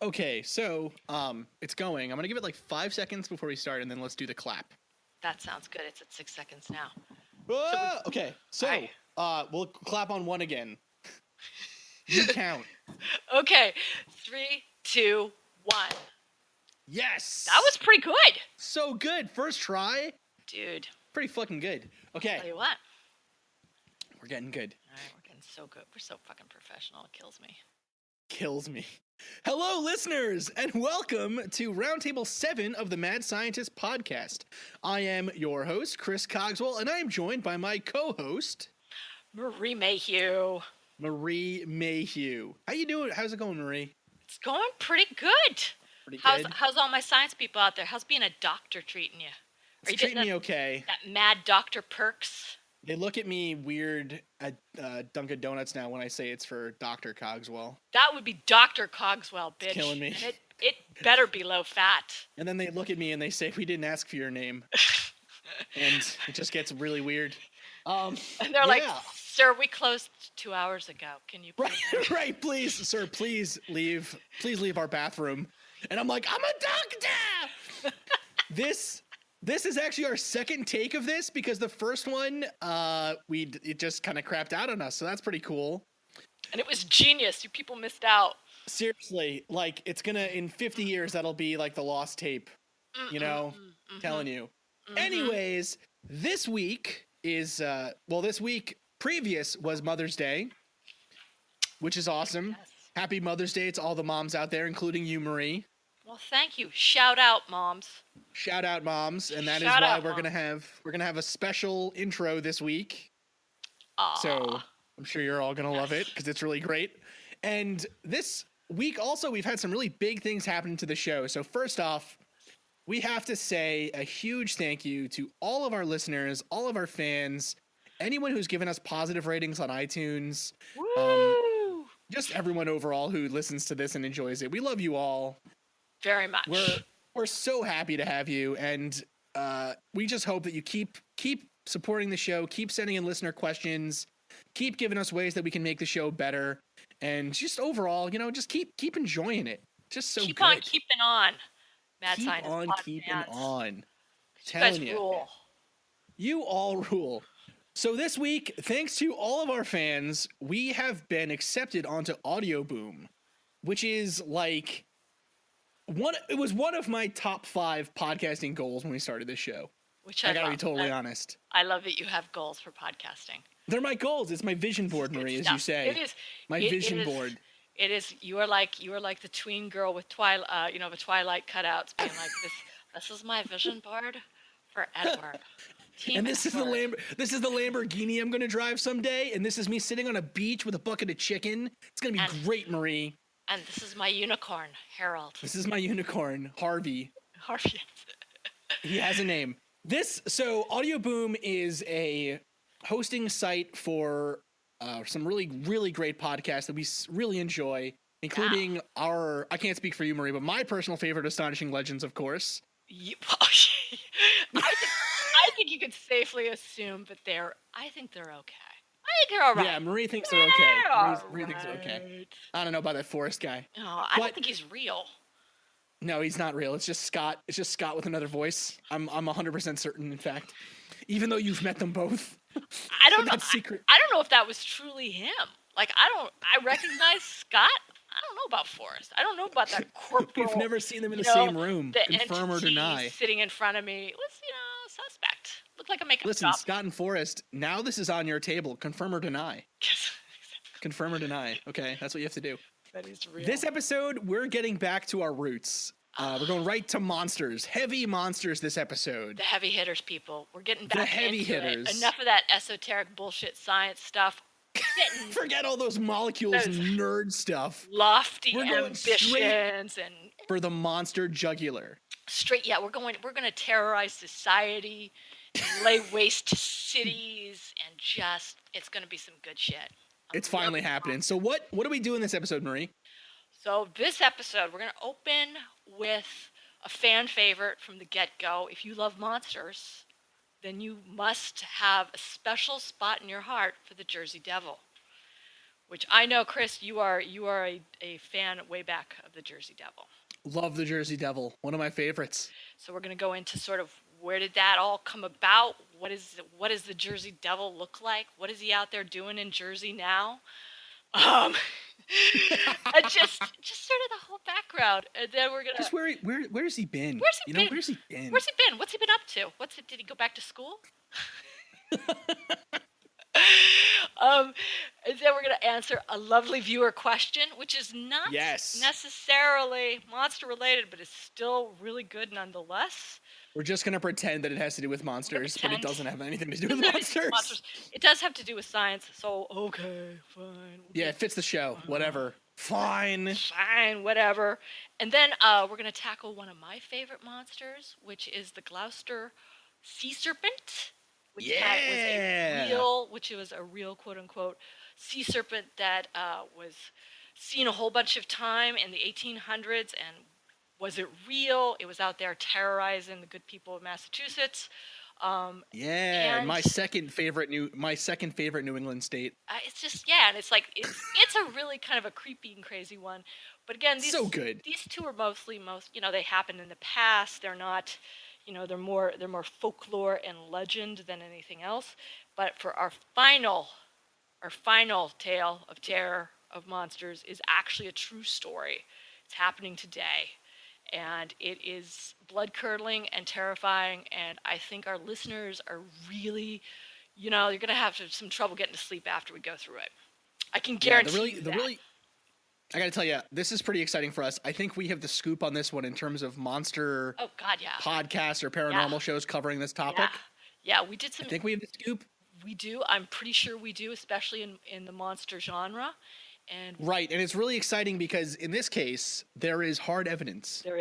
Okay, so it's going. I'm gonna give it like 5 seconds before we start, and then let's do the clap. That sounds good. It's at 6 seconds now. Okay, Alright. so we'll clap on one again. You count. Okay. 3, 2, 1. Yes. That was pretty good, so good. First try. dude. Pretty fucking good. Tell Okay, you what. we're getting good. All right, we're getting so good. We're so fucking professional. It kills me. Kills me. Hello, listeners, and welcome to Roundtable 7 of the Mad Scientist podcast. I am your host, Chris Cogswell, and I am joined by my co-host, Marie Mayhew. Marie Mayhew. How you doing? How's it going, Marie? It's going pretty good. Pretty How's good. how's all my science people out there? How's being a doctor treating you? It's you treating getting me okay. that mad doctor perks? They look at me weird at Dunkin' Donuts now when I say it's for Dr. Cogswell. That would be Dr. Cogswell, bitch. Killing me. And it better be low fat. And then they look at me and they say, "We didn't ask for your name." And it just gets really weird. And they're like, yeah. "Sir, we closed 2 hours ago. Can you please?" Right, right, please, sir, please leave our bathroom. And I'm like, I'm a doctor. This is actually our second take of this because the first one, it just kind of crapped out on us, so that's pretty cool. And it was genius. You people missed out. Seriously, like it's gonna in 50 years that'll be like the lost tape, you know, telling you. Anyways, this week is this week previous was Mother's Day, which is awesome. Yes. Happy Mother's Day to all the moms out there, including you, Marie. Well, thank you. Shout out, moms. Shout out, moms, and that is Shout why out, we're Mom. gonna have a special intro this week. Aww. So I'm sure you're all gonna love it because it's really great. And this week also we've had some really big things happen to the show. So first off, we have to say a huge thank you to all of our listeners, all of our fans, anyone who's given us positive ratings on iTunes. Woo! Just everyone overall who listens to this and enjoys it. We love you all. Very much. We're so happy to have you, and we just hope that you keep supporting the show, keep sending in listener questions, keep giving us ways that we can make the show better, and just overall, just keep enjoying it. Just so keep good. on keeping on. Mad keep Scientist on Pod keeping fans. on. You Telling guys you, rule. you all rule. So this week, thanks to all of our fans, we have been accepted onto Audio Boom, which is like it was one of my top 5 podcasting goals when we started this show. Which I gotta be totally honest. I love that you have goals for podcasting. They're my goals. It's my vision board, Marie, as you say. It is my vision board. It is. You are like the tween girl with the Twilight cutouts, being like this is my vision board for Edward. And this Edward. is the Lamborghini I'm gonna drive someday. And this is me sitting on a beach with a bucket of chicken. It's gonna be great, Marie. And this is my unicorn, Harold. This is my unicorn, Harvey. Harvey. He has a name. So Audio Boom is a hosting site for some really, really great podcasts that we really enjoy, including I can't speak for you, Marie, but my personal favorite, Astonishing Legends, of course. I think you could safely assume that I think they're okay. I think they're all right. Yeah, Marie thinks they're okay. Marie thinks they're Right. okay. I don't know about that Forrest guy. No, I don't think he's real. No, he's not real. It's just Scott. It's just Scott with another voice. I'm 100% certain, in fact. Even though you've met them both. I don't know. That's secret. I don't know if that was truly him. Like, I recognize Scott. I don't know about Forrest. I don't know about that corporal. We've never seen them in the same room. The Confirm or deny. sitting in front of me was, suspect. Looked like a makeup Listen, job. Scott and Forrest, now this is on your table. Confirm or deny. Confirm or deny. Okay, that's what you have to do. That is real. This episode, we're getting back to our roots. We're going right to monsters. Heavy monsters this episode. The heavy hitters, people. We're getting back heavy into hitters. it. Enough of that esoteric bullshit science stuff. Forget all those molecules and nerd stuff. Lofty We're going ambitions and for the monster jugular. we're gonna terrorize society, and lay waste to cities, and it's gonna be some good shit. It's finally happening. So what do we do in this episode, Marie? So this episode, we're gonna open with a fan favorite from the get-go. If you love monsters, then you must have a special spot in your heart for the Jersey Devil. Which I know, Chris, you are a fan way back of the Jersey Devil. Love the Jersey Devil. One of my favorites. So we're going to go into sort of where did that all come about? What does the Jersey Devil look like? What is he out there doing in Jersey now? Um, and just sort of the whole background, and then we're gonna. Just where's he been? Where's he been? Where's he been? Where's he been? What's he been up to? Did he go back to school? And then we're going to answer a lovely viewer question, which is not necessarily monster related, but is still really good nonetheless. We're just going to pretend that it has to do with monsters, but it doesn't have anything to do with monsters. It does have to do with science, so okay, fine. Yeah, it fits the show. Whatever. Fine, whatever. And then we're going to tackle one of my favorite monsters, which is the Gloucester Sea Serpent. Which was a real quote unquote sea serpent that was seen a whole bunch of time in the 1800s. And was it real? It was out there terrorizing the good people of Massachusetts. My second favorite New England state. It's just and it's like it's a really kind of a creepy and crazy one. But again, these two are mostly they happened in the past. They're not. They're more folklore and legend than anything else. But for our final tale of terror of monsters is actually a true story. It's happening today, and it is blood-curdling and terrifying. And I think our listeners are really, you're gonna have some trouble getting to sleep after we go through it. I can guarantee you that. I gotta tell you, this is pretty exciting for us. I think we have the scoop on this one in terms of monster podcasts or paranormal shows covering this topic. Yeah, we did some. I think we have the scoop. We do. I'm pretty sure we do, especially in the monster genre. And it's really exciting because in this case, there is hard evidence. There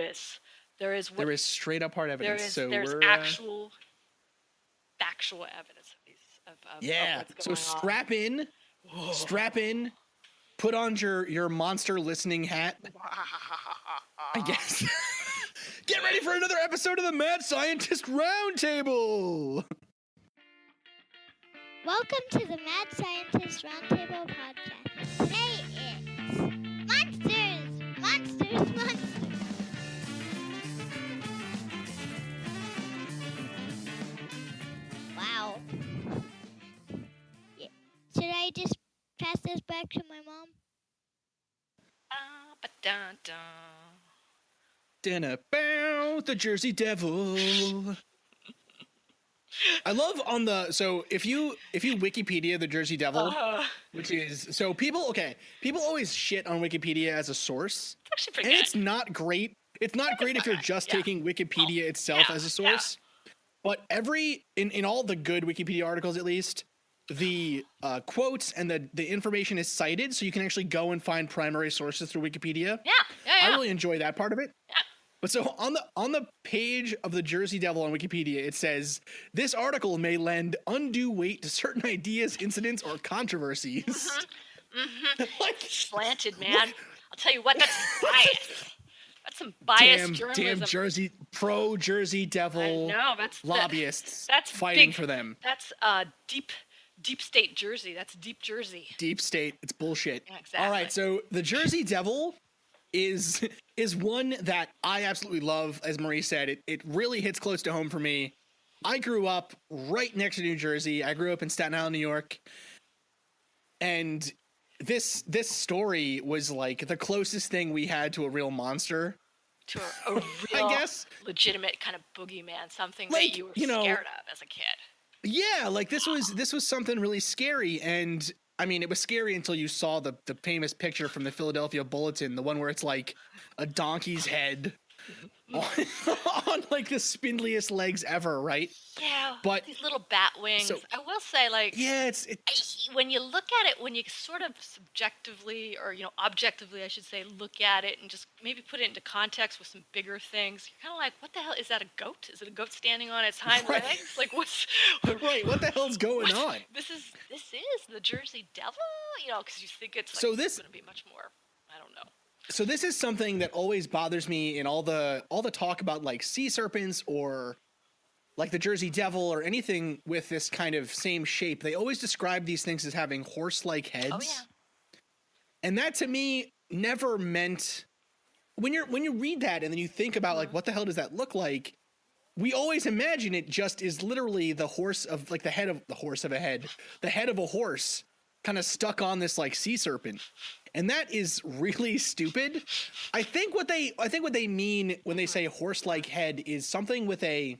is straight up hard evidence. There's actual factual evidence of what's going on. Strap in. Put on your monster listening hat, I guess. Get ready for another episode of the Mad Scientist Roundtable. Welcome to the Mad Scientist Roundtable podcast. Today it's monsters. Wow. Yeah. Should I just pass this back to my mom? The Jersey Devil. I love if you Wikipedia the Jersey Devil, which is people always shit on Wikipedia as a source. And it's not great. It's not great if you're just taking Wikipedia itself as a source. But in all the good Wikipedia articles, at least, the quotes and the information is cited, so you can actually go and find primary sources through Wikipedia. I really enjoy that part of it. But so on the page of the Jersey Devil on Wikipedia, it says this article may lend undue weight to certain ideas, incidents, or controversies. Slanted, man. I'll tell you what, that's bias. That's some biased journalism. Damn Jersey Devil lobbyists. That's fighting for them. That's deep state Jersey. That's deep Jersey. Deep state. It's bullshit. Yeah, exactly. All right, so the Jersey Devil is one that I absolutely love. As Marie said, it really hits close to home for me. I grew up right next to New Jersey. I grew up in Staten Island, New York. And this story was like the closest thing we had to a real monster. To a real, I guess, legitimate kind of boogeyman, something that you were scared of as a kid. Yeah, like this was something really scary, and I mean, it was scary until you saw the famous picture from the Philadelphia Bulletin, the one where it's like a donkey's head on like the spindliest legs ever, right? Yeah, but these little bat wings. So, I will say, like, yeah, when you look at it, when you sort of subjectively or objectively, I should say, look at it and just maybe put it into context with some bigger things, you're kind of like, what the hell is that? A goat? Is it a goat standing on its hind legs? Like, what's right? What the hell's going on? This is the Jersey Devil, because you think it's like it's going to be much more. I don't know. So this is something that always bothers me in all the talk about like sea serpents or like the Jersey Devil or anything with this kind of same shape. They always describe these things as having horse-like heads. Oh yeah. And that to me never meant, when you read that and then you think about like, what the hell does that look like? We always imagine it just is literally the horse of like the head of a horse kind of stuck on this like sea serpent. And that is really stupid. I think what they mean when they say horse-like head is something with a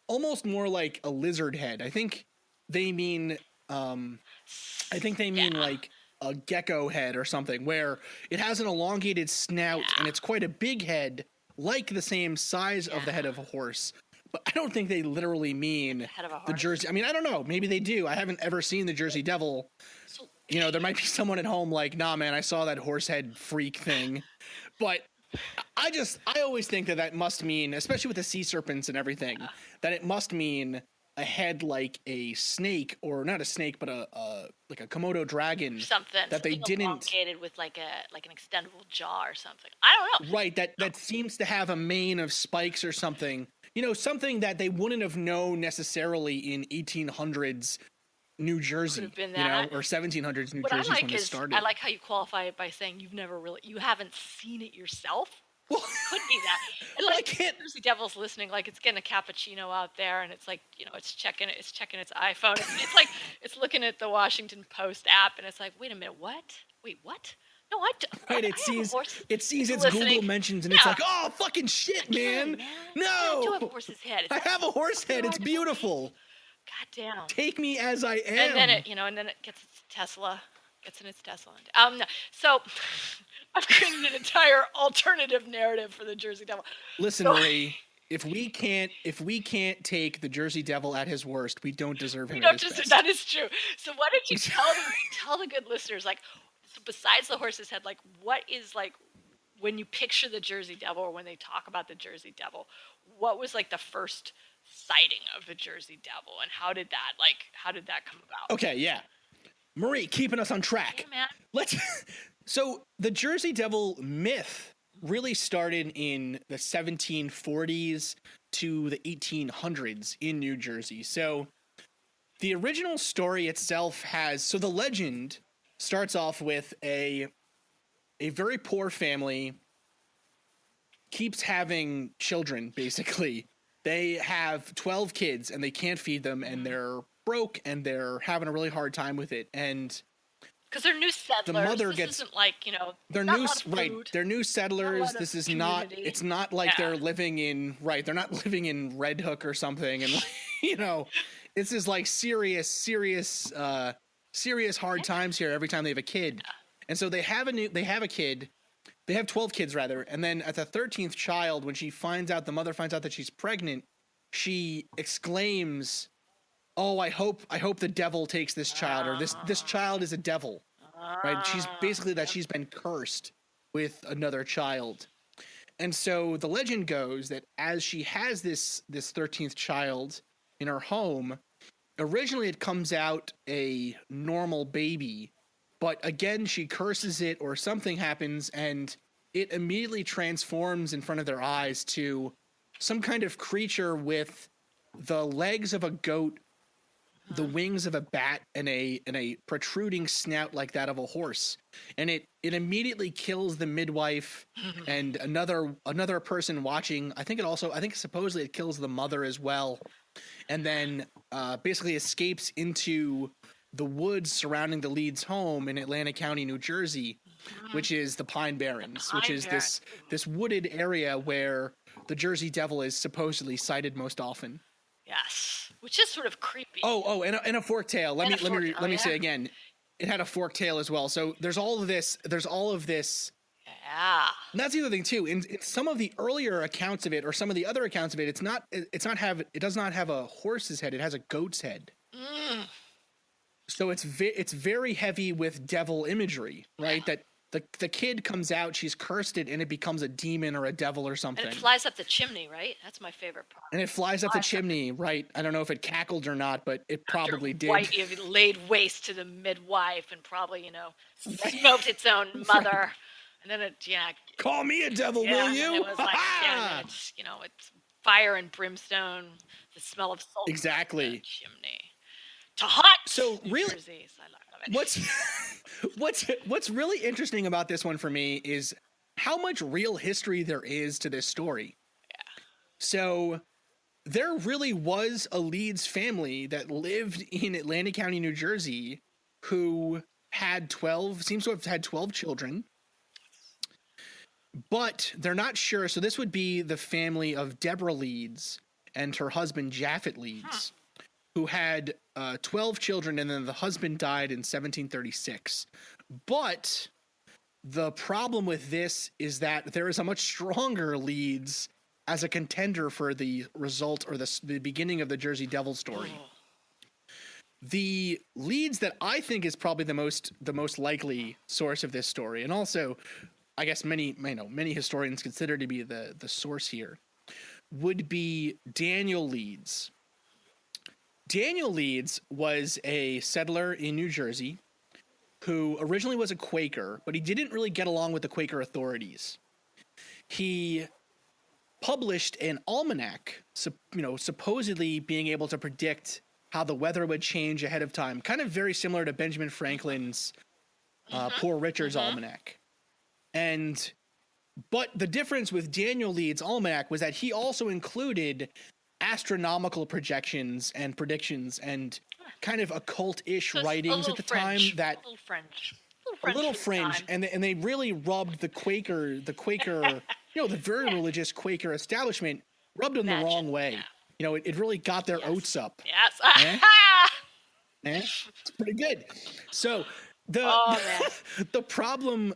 almost more like a lizard head. I think they mean like a gecko head or something, where it has an elongated snout and it's quite a big head, like the same size of the head of a horse. But I don't think they literally mean the Jersey. I mean, I don't know. Maybe they do. I haven't ever seen the Jersey Devil. You know, there might be someone at home like, nah, man, I saw that horse head freak thing. But I always think that must mean, especially with the sea serpents and everything, that it must mean a head like a snake, or not a snake, but like a Komodo dragon. Something that they didn't elongated with like an extendable jaw or something. I don't know. Right, that seems to have a mane of spikes or something. You know, something that they wouldn't have known necessarily in 1800s New Jersey, you know, or 1700s New Jersey when it started. I like how you qualify it by saying you haven't seen it yourself. Well, it could be that. And like, Jersey Devil's listening, like it's getting a cappuccino out there, and it's like, you know, it's checking its iPhone. It's like it's looking at the Washington Post app, and it's like, wait a minute, what? Wait, what? No, right, it sees its Google mentions, and it's like, oh, fucking shit, man. No, I do have a horse's head. I have a horse head. It's beautiful. God damn. Take me as I am. And then it gets its Tesla. Gets in its Tesla. So I've created an entire alternative narrative for the Jersey Devil. Listen, Marie, if we can't take the Jersey Devil at his worst, we don't deserve him at his best. That is true. So why don't you tell the good listeners, like, so besides the horse's head, like, what is, like, when you picture the Jersey Devil, or when they talk about the Jersey Devil, what was like the first sighting of the Jersey Devil, and how did that come about? Okay, yeah. Marie, keeping us on track. Yeah, man. So the Jersey Devil myth really started in the 1740s to the 1800s in New Jersey. So the original story itself the legend starts off with a very poor family keeps having children, basically. They have 12 kids and they can't feed them, and they're broke and they're having a really hard time with it. And because they're new settlers, the mother isn't like, you know, they're new settlers. This is community. It's not like they're living in they're not living in Red Hook or something, and you know, this is like serious hard times here every time they have a kid. And so they have a kid. They have 12 kids rather, and then at the 13th child, when the mother finds out that she's pregnant, she exclaims, "Oh, I hope the devil takes this child, or this child is a devil." Right? She's been cursed with another child. And so the legend goes that as she has this 13th child in her home, originally it comes out a normal baby, but again she curses it or something happens, and it immediately transforms in front of their eyes to some kind of creature with the legs of a goat, the wings of a bat, and a protruding snout like that of a horse. And it immediately kills the midwife and another person watching. I think supposedly it kills the mother as well. And then basically escapes into the woods surrounding the Leeds home in Atlantic County, New Jersey, which is the Pine Barrens, which is this wooded area where the Jersey Devil is supposedly sighted most often. Yes, which is sort of creepy. And a forked tail. Let me say again, it had a forked tail as well. So there's all of this. Yeah. And that's the other thing too. In some of the earlier accounts of it, or some of the other accounts of it, it does not have a horse's head. It has a goat's head. So it's very heavy with devil imagery, right? That the kid comes out, she's cursed it, and it becomes a demon or a devil or something. And it flies up the chimney, right? That's my favorite part. And it flies up the chimney, right? I don't know if it cackled or not, but it probably did. It laid waste to the midwife and probably, smoked its own mother. And then call me a devil, will you? And it was like, it's fire and brimstone, the smell of salt. Exactly. Chimney. To hot. So really, Jersey, so I love what's really interesting about this one for me is how much real history there is to this story. Yeah. So there really was a Leeds family that lived in Atlantic County, New Jersey, who seems to have had 12 children. But they're not sure. So this would be the family of Deborah Leeds and her husband, Japhet Leeds, who had 12 children, and then the husband died in 1736. But the problem with this is that there is a much stronger Leeds as a contender for the result or the beginning of the Jersey Devil story. Oh. The Leeds that I think is probably the most likely source of this story, and also I guess many historians consider to be the source here, would be Daniel Leeds. Daniel Leeds was a settler in New Jersey who originally was a Quaker, but he didn't really get along with the Quaker authorities. He published an almanac, supposedly being able to predict how the weather would change ahead of time, kind of very similar to Benjamin Franklin's Poor Richard's Almanac. But the difference with Daniel Leeds' almanac was that he also included astronomical projections and predictions and kind of occult-ish writings at the time that a little fringe, and they really rubbed the Quaker, the very religious Quaker establishment, rubbed them the wrong way. Yeah. It really got their oats up. Yes. It's pretty good. So the problem,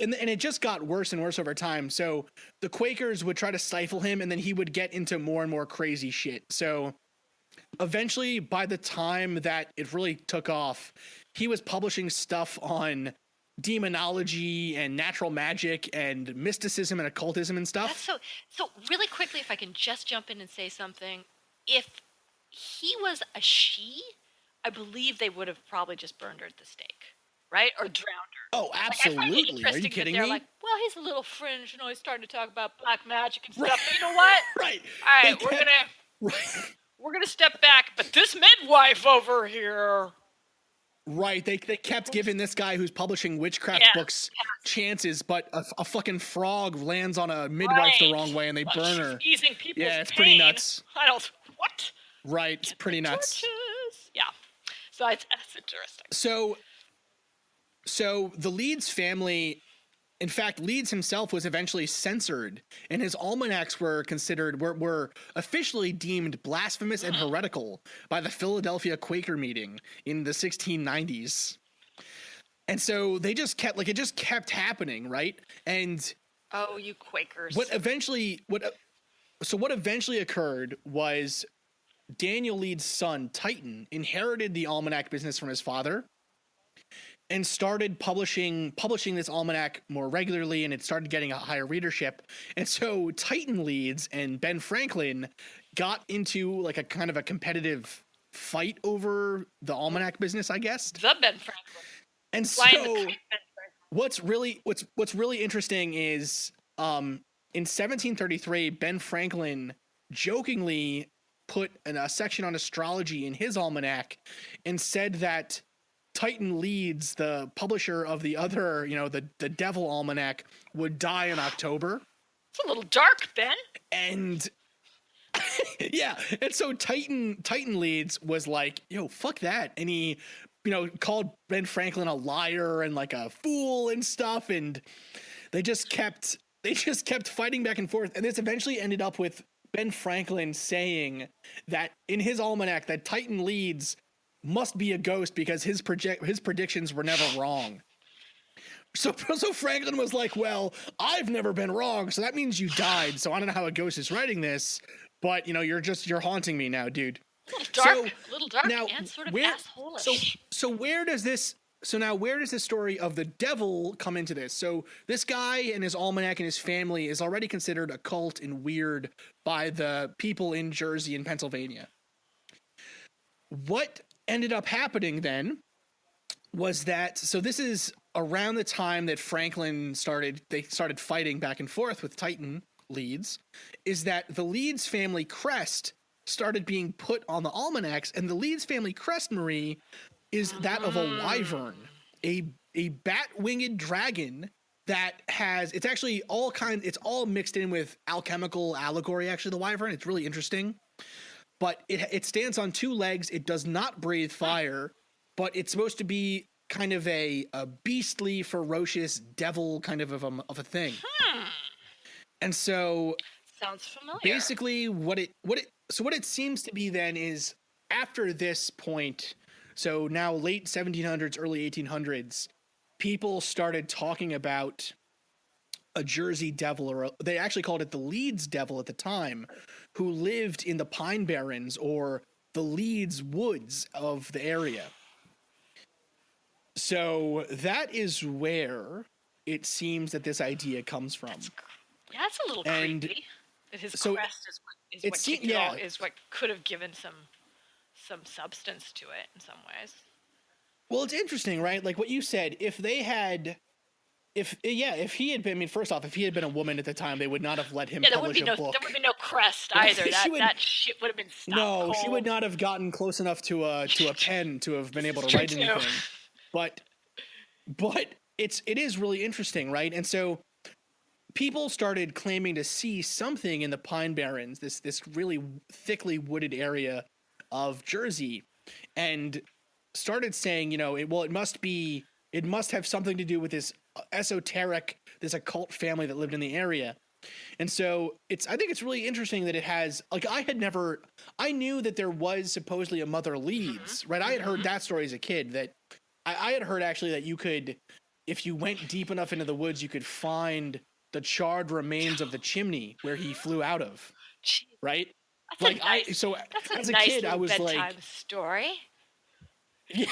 and it just got worse and worse over time. So the Quakers would try to stifle him, and then he would get into more and more crazy shit. So eventually, by the time that it really took off, he was publishing stuff on demonology and natural magic and mysticism and occultism and stuff. That's so really quickly, if I can just jump in and say something, if he was a she, I believe they would have probably just burned her at the stake. Right? Or drowned her. Oh, absolutely. Are you kidding me? They're like, well, he's a little fringe. He's starting to talk about black magic and stuff. Right. But you know what? Right. All right, we're gonna step back. But this midwife over here. Right. They kept giving this guy who's publishing witchcraft books chances, but a fucking frog lands on a midwife the wrong way and they burn her. Easing people's it's pretty nuts. What? Right. It's pretty nuts. Yeah. So that's interesting. So the Leeds family, in fact, Leeds himself was eventually censored, and his almanacs were officially deemed blasphemous and heretical by the Philadelphia Quaker meeting in the 1690s. And so they just kept happening, right? And you Quakers. What eventually occurred was Daniel Leeds' son, Titan, inherited the almanac business from his father and started publishing this almanac more regularly, and it started getting a higher readership. And so Titan Leeds and Ben Franklin got into like a kind of a competitive fight over the almanac business, I guess. The Ben Franklin. And so what's really interesting is in 1733, Ben Franklin jokingly put a section on astrology in his almanac and said that Titan Leeds, the publisher of the other, the Devil Almanac, would die in October. It's a little dark, Ben. And yeah, and so Titan Leeds was like, "Yo, fuck that," and he, called Ben Franklin a liar and like a fool and stuff, and they just kept fighting back and forth, and this eventually ended up with Ben Franklin saying that in his almanac that Titan Leeds must be a ghost because his predictions were never wrong. So Franklin was like, well, I've never been wrong, so that means you died. So I don't know how a ghost is writing this, but you're haunting me now, dude. A little dark, now, and sort of asshole-ish. So where does this story of the devil come into this? So this guy and his almanac and his family is already considered occult and weird by the people in Jersey and Pennsylvania. What ended up happening then was that, so this is around the time that Franklin started fighting back and forth with Titan Leeds, is that the Leeds family crest started being put on the almanacs, and the Leeds family crest, Marie, is that of a wyvern, a bat-winged dragon that has, it's actually it's all mixed in with alchemical allegory, actually, the wyvern. It's really interesting. But it stands on two legs. It does not breathe fire, but it's supposed to be kind of a beastly, ferocious devil kind of a thing. And so sounds familiar. Basically what it seems to be then is after this point, so now late 1700s, early 1800s, people started talking about a Jersey devil, or they actually called it the Leeds devil at the time, who lived in the Pine Barrens or the Leeds woods of the area. So that is where it seems that this idea comes from. That's a little creepy. That his crest is what could have given some substance to it in some ways. Well, it's interesting, right? Like what you said, if he had been, I mean, first off, if he had been a woman at the time, they would not have let him publish a book. There would be no crest either. That shit would have been stopped. No, cold. She would not have gotten close enough to a pen to have been able to write anything. But it is really interesting, right? And so people started claiming to see something in the Pine Barrens, this really thickly wooded area of Jersey, and started saying, it must have something to do with this this occult family that lived in the area. And so I think it's really interesting that it has, like, I knew that there was supposedly a Mother Leeds, right? I had heard that story as a kid, that I had heard actually that you could, if you went deep enough into the woods, you could find the charred remains of the chimney where he flew out of, right? That's as a kid, I was like, story. Yeah.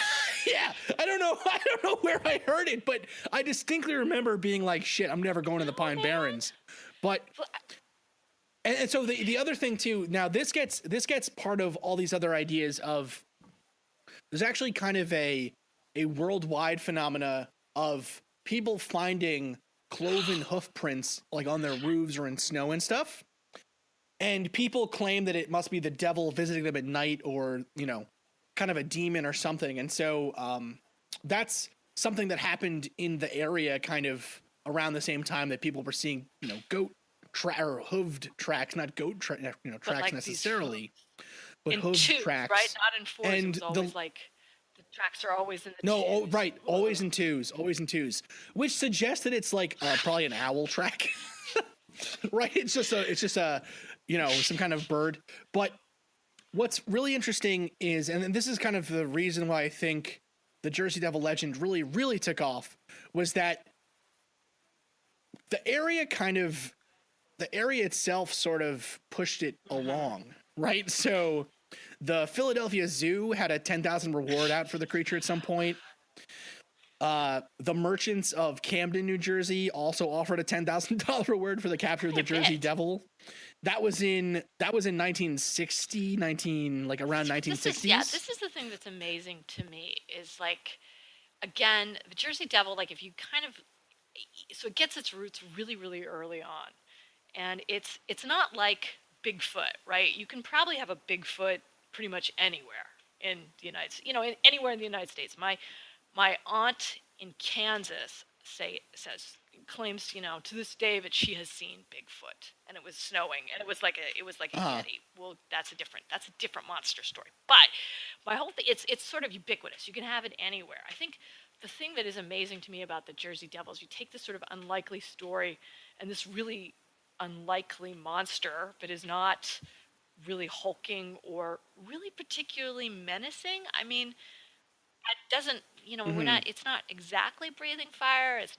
I don't know where I heard it, but I distinctly remember being like, shit, I'm never going to the Pine Barrens. But and so the other thing too, now this gets part of all these other ideas of, there's actually kind of a worldwide phenomena of people finding cloven hoof prints like on their roofs or in snow and stuff. And people claim that it must be the devil visiting them at night, or, kind of a demon or something. And so that's something that happened in the area kind of around the same time that people were seeing, goat or hooved tracks, not goat tracks like necessarily, but hooved tracks. Right? Not in fours. And it was always like the tracks are always in the twos. Right. Always in twos, which suggests that it's like probably an owl track, right? It's just a some kind of bird. But what's really interesting is, and this is kind of the reason why I think the Jersey Devil legend really, really took off, was that the area itself sort of pushed it along, right? So the Philadelphia Zoo had a 10,000 reward out for the creature at some point. The merchants of Camden, New Jersey also offered a $10,000 reward for the capture of the Jersey Devil. That was in 1960, around 1960s. This is the thing that's amazing to me is, like, again, the Jersey Devil, like, if you so it gets its roots really, really early on. And it's not like Bigfoot, right? You can probably have a Bigfoot pretty much anywhere in the United States, anywhere in the United States. My aunt in Kansas claims, to this day that she has seen Bigfoot, and it was snowing, and it was like a Yeti. Well, that's a different monster story. But my whole thing, it's sort of ubiquitous. You can have it anywhere. I think the thing that is amazing to me about the Jersey Devils, you take this sort of unlikely story and this really unlikely monster that is not really hulking or really particularly menacing. I mean, it doesn't, it's not exactly breathing fire. It's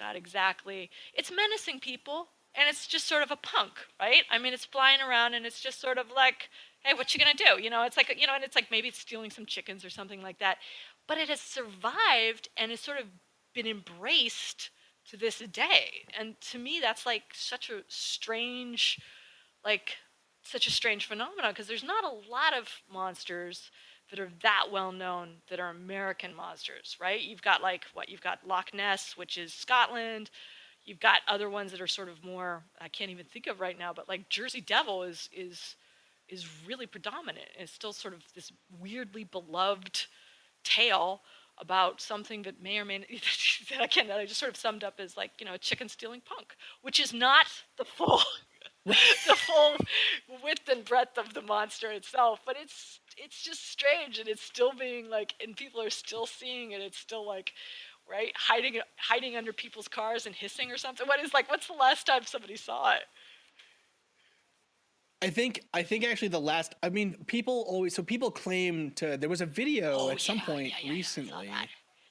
menacing people, and it's just sort of a punk, right? I mean, it's flying around, and it's just sort of like, hey, what you gonna do? It's like, and it's like maybe it's stealing some chickens or something like that. But it has survived and has sort of been embraced to this day. And to me, that's like such a strange phenomenon, because there's not a lot of monsters that are that well known that are American monsters, right? You've got Loch Ness, which is Scotland. You've got other ones that are sort of more, I can't even think of right now, but like Jersey Devil is really predominant. It's still sort of this weirdly beloved tale about something that may or may not, that I just sort of summed up as like, a chicken stealing punk, which is not the full the full width and breadth of the monster itself, but it's just strange, and it's still being like, and people are still seeing it. It's still like, right, hiding under people's cars and hissing or something. What's the last time somebody saw it? I think actually people claim there was a video at some point recently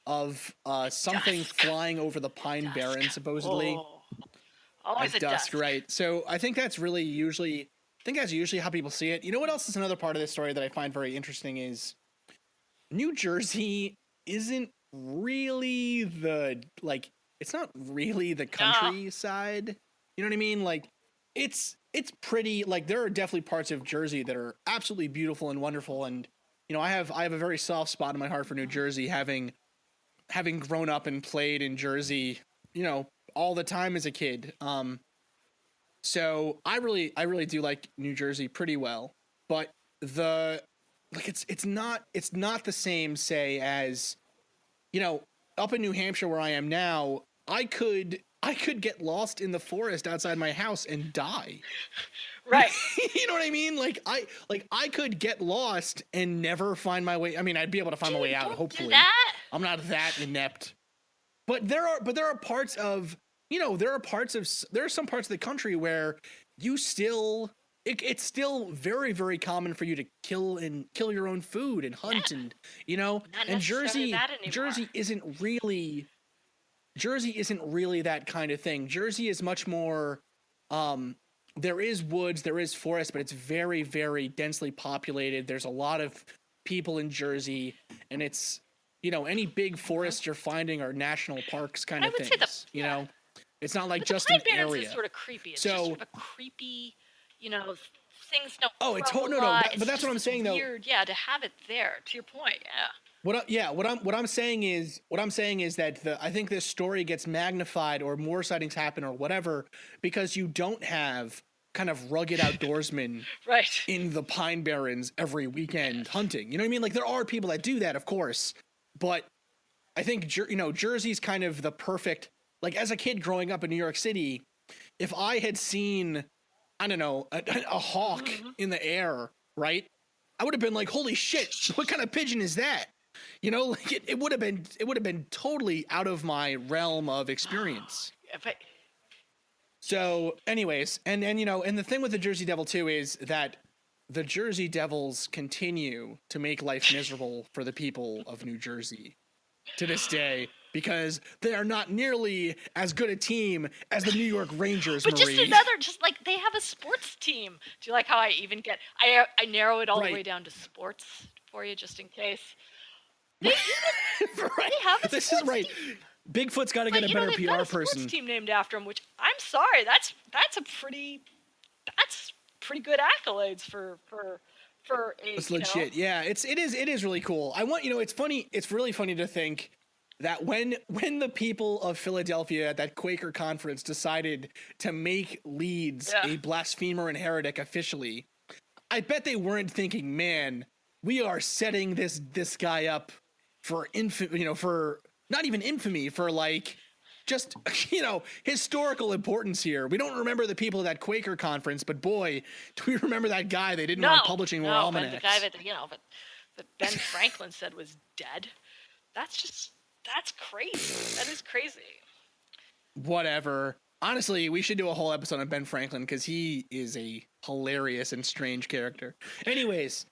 of something flying over the Pine Barrens supposedly. Always at dusk, right? So I think that's usually how people see it. You know what else is another part of this story that I find very interesting is New Jersey isn't really it's not really the countryside. You know what I mean? Like it's pretty, like there are definitely parts of Jersey that are absolutely beautiful and wonderful, and I have a very soft spot in my heart for New Jersey, having grown up and played in Jersey, all the time as a kid. So I really do like New Jersey pretty well, but it's not the same, say, as up in New Hampshire where I am now. I could get lost in the forest outside my house and die. Right. You know what I mean? I could get lost and never find my way. I mean, I'd be able to find my way out, hopefully. I'm not that inept. But there are parts of, there are some parts of the country where it's still very, very common for you to kill your own food and hunt and, and Jersey isn't really that kind of thing. Jersey is much more, there is woods, there is forest, but it's very, very densely populated. There's a lot of people in Jersey, and it's, any big forests you're finding are national parks kind of things. It's not like just an area. Is sort of creepy. It's just sort of a creepy, things don't. Oh, it's but that's what I'm saying though. Weird, to have it there. To your point, What I'm saying is that I think this story gets magnified, or more sightings happen, or whatever, because you don't have kind of rugged outdoorsmen right in the Pine Barrens every weekend hunting. You know what I mean? Like there are people that do that, of course, but I think Jersey's kind of the perfect. Like as a kid growing up in New York City, if I had seen, I don't know, a hawk in the air, right, I would have been like, "Holy shit! What kind of pigeon is that?" It would have been totally out of my realm of experience. So, anyways, and the thing with the Jersey Devil too is that the Jersey Devils continue to make life miserable for the people of New Jersey to this day, because they are not nearly as good a team as the New York Rangers. But Marie. just like they have a sports team. Do you like how I even I narrow it all the way down to sports for you, just in case. They have a this is right. Team. Bigfoot's got to get a better PR got a person. Sports team named after him, which I'm sorry, that's pretty good accolades for a. It's legit. Yeah, it is really cool. It's funny. It's really funny to think that when the people of Philadelphia at that Quaker conference decided to make Leeds a blasphemer and heretic officially, I bet they weren't thinking, man, we are setting this guy up for for not even infamy, for like just historical importance here. We don't remember the people at that Quaker conference, but boy, do we remember that guy they didn't want publishing more almanacs. The guy that Ben Franklin said was dead. That's crazy. That is crazy. Whatever. Honestly, we should do a whole episode on Ben Franklin because he is a hilarious and strange character. Anyways,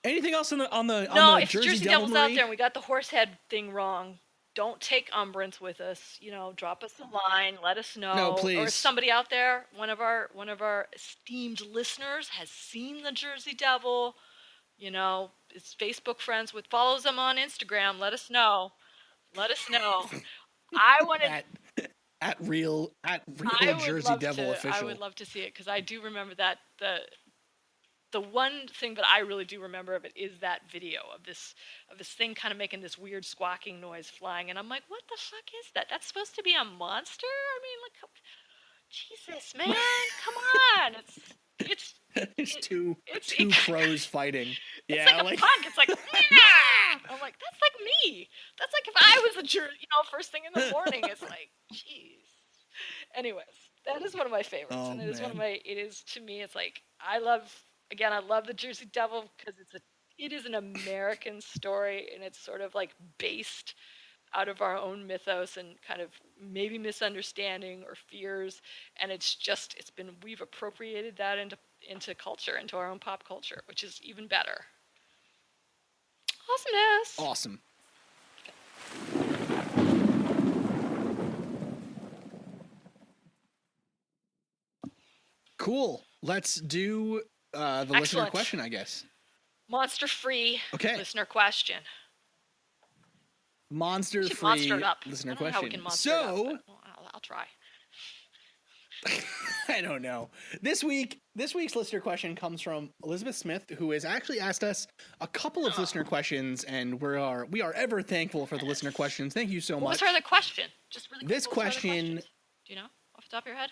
anything else on the if Jersey Devil's out there and we got the horse head thing wrong, don't take umbrance with us. Drop us a line, let us know. No, please. Or if somebody out there, one of our esteemed listeners, has seen the Jersey Devil, is Facebook friends with, follows them on Instagram. Let us know. I want to. At real Jersey Devil official. I would love to see it because I do remember that the one thing that I really do remember of it is that video of this thing kind of making this weird squawking noise flying, and I'm like, what the fuck is that? That's supposed to be a monster? I mean, like, Jesus, man, come on! It's two crows fighting. It's like a pug. It's like, I'm like, that's like me. That's like if I was first thing in the morning. It's like, jeez. Anyways, that is one of my favorites, and it is to me. It's like I love the Jersey Devil because it is an American story, and it's sort of like based out of our own mythos and kind of maybe misunderstanding or fears, and we've appropriated that into culture, into our own pop culture, which is even better. Awesomeness. Awesome. Cool. Let's do the listener question, I guess. Monster-free listener question. Monster-free listener question. I'll try. I don't know. This week's listener question comes from Elizabeth Smith, who has actually asked us a couple of listener questions, and we are ever thankful for the listener questions. Thank you so much. What was her other question? Just really quick, this question. Do you know off the top of your head?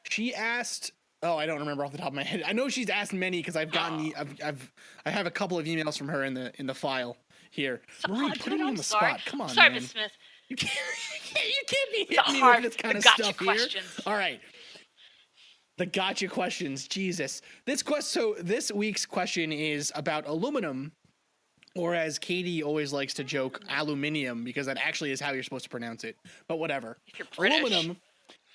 She asked. Oh, I don't remember off the top of my head. I know she's asked many because I've gotten I have a couple of emails from her in the file here. Marie, put me on the spot. Come on, sorry, man. Miss Smith. You can't be hitting me with this kind of stuff questions. Here. All right. The gotcha questions. Jesus. So this week's question is about aluminum, or as Katie always likes to joke, aluminium, because that actually is how you're supposed to pronounce it. But whatever. If you're British. Aluminum,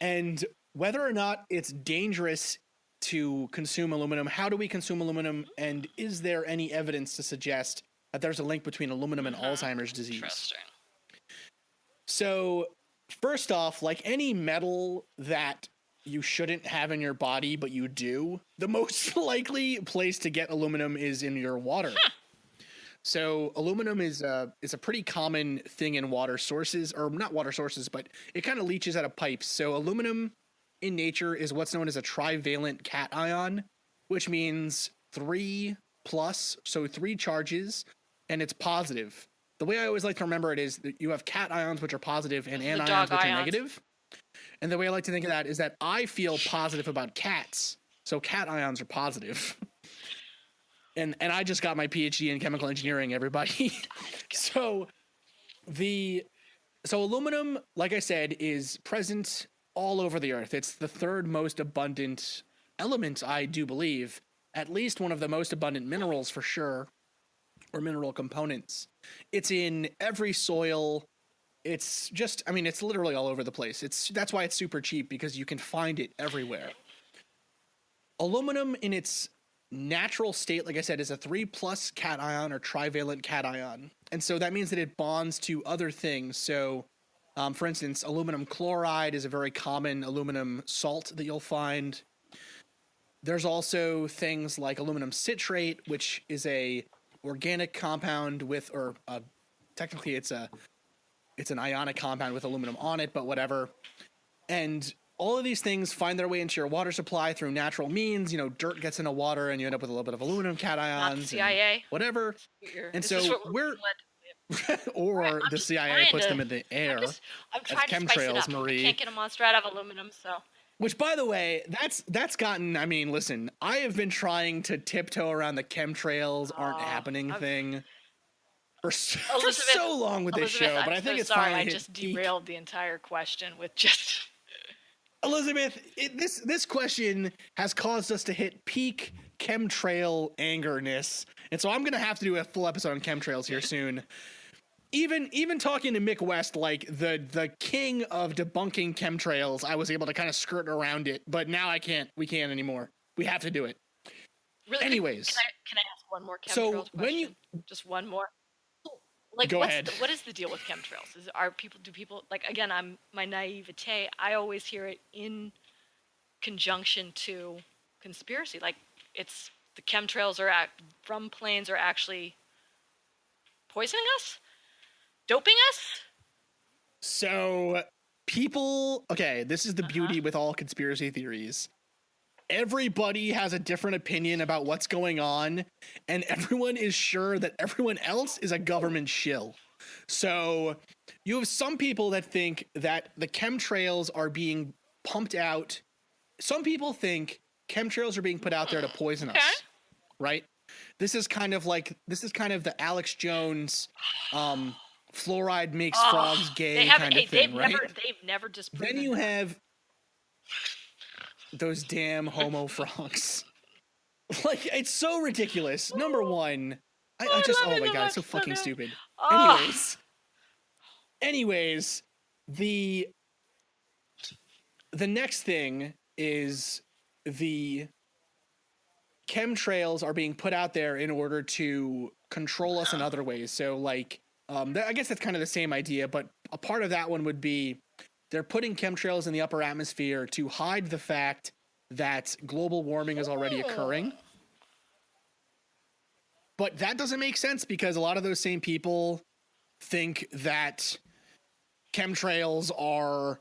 and whether or not it's dangerous to consume aluminum. How do we consume aluminum? And is there any evidence to suggest that there's a link between aluminum and Alzheimer's disease? Interesting. So, first off, like any metal that you shouldn't have in your body, but you do, the most likely place to get aluminum is in your water. So aluminum is a pretty common thing in water sources, or not water sources, but it kind of leaches out of pipes. So aluminum in nature is what's known as a trivalent cation, which means 3+, so 3 charges, and it's positive. The way I always like to remember it is that you have cations, which are positive, and anions, which are negative. And the way I like to think of that is that I feel positive about cats, so cations are positive. And I just got my PhD in chemical engineering, everybody. So aluminum, like I said, is present all over the earth. It's the third most abundant element, I do believe. At least one of the most abundant minerals for sure, or mineral components. It's in every soil. It's literally all over the place. That's why it's super cheap, because you can find it everywhere. Aluminum in its natural state, like I said, is a 3+ cation or trivalent cation. And so that means that it bonds to other things. So, for instance, aluminum chloride is a very common aluminum salt that you'll find. There's also things like aluminum citrate, which is a organic compound with, or technically it's an ionic compound with aluminum on it, but whatever. And all of these things find their way into your water supply through natural means. You know, dirt gets into water and you end up with a little bit of aluminum cations. Not the CIA. Whatever. And so or the CIA puts them in the air as chemtrails, Marie. I can't get a monster out of aluminum, so. Which, by the way, that's gotten, I mean, listen, I have been trying to tiptoe around the chemtrails aren't happening thing for so long with this show, but I think it's finally hit I just derailed the entire question with just... Elizabeth, this question has caused us to hit peak chemtrail angerness, and so I'm going to have to do a full episode on chemtrails here soon. Even talking to Mick West, like the king of debunking chemtrails, I was able to kind of skirt around it, but now we can't anymore. We have to do it. Really? Anyways. Can I ask one more chemtrails question? Just one more? Like, go ahead. What is the deal with chemtrails? Do people like, again, my naivete, I always hear it in conjunction to conspiracy. Like, it's the chemtrails from planes are actually poisoning us? Doping us? So this is the beauty with all conspiracy theories. Everybody has a different opinion about what's going on, and everyone is sure that everyone else is a government shill. So you have some people that think that the chemtrails are being pumped out. Some people think chemtrails are being put out there to poison us, right? this is kind of the Alex Jones, fluoride makes frogs gay kind of thing, right? They've never disproven. Then you have those damn homo frogs. Like, it's so ridiculous. Number one, I just, oh my god, it's so fucking stupid. Anyways, the next thing is the chemtrails are being put out there in order to control us in other ways. So, like, I guess that's kind of the same idea, but a part of that one would be they're putting chemtrails in the upper atmosphere to hide the fact that global warming is already occurring. But that doesn't make sense because a lot of those same people think that chemtrails are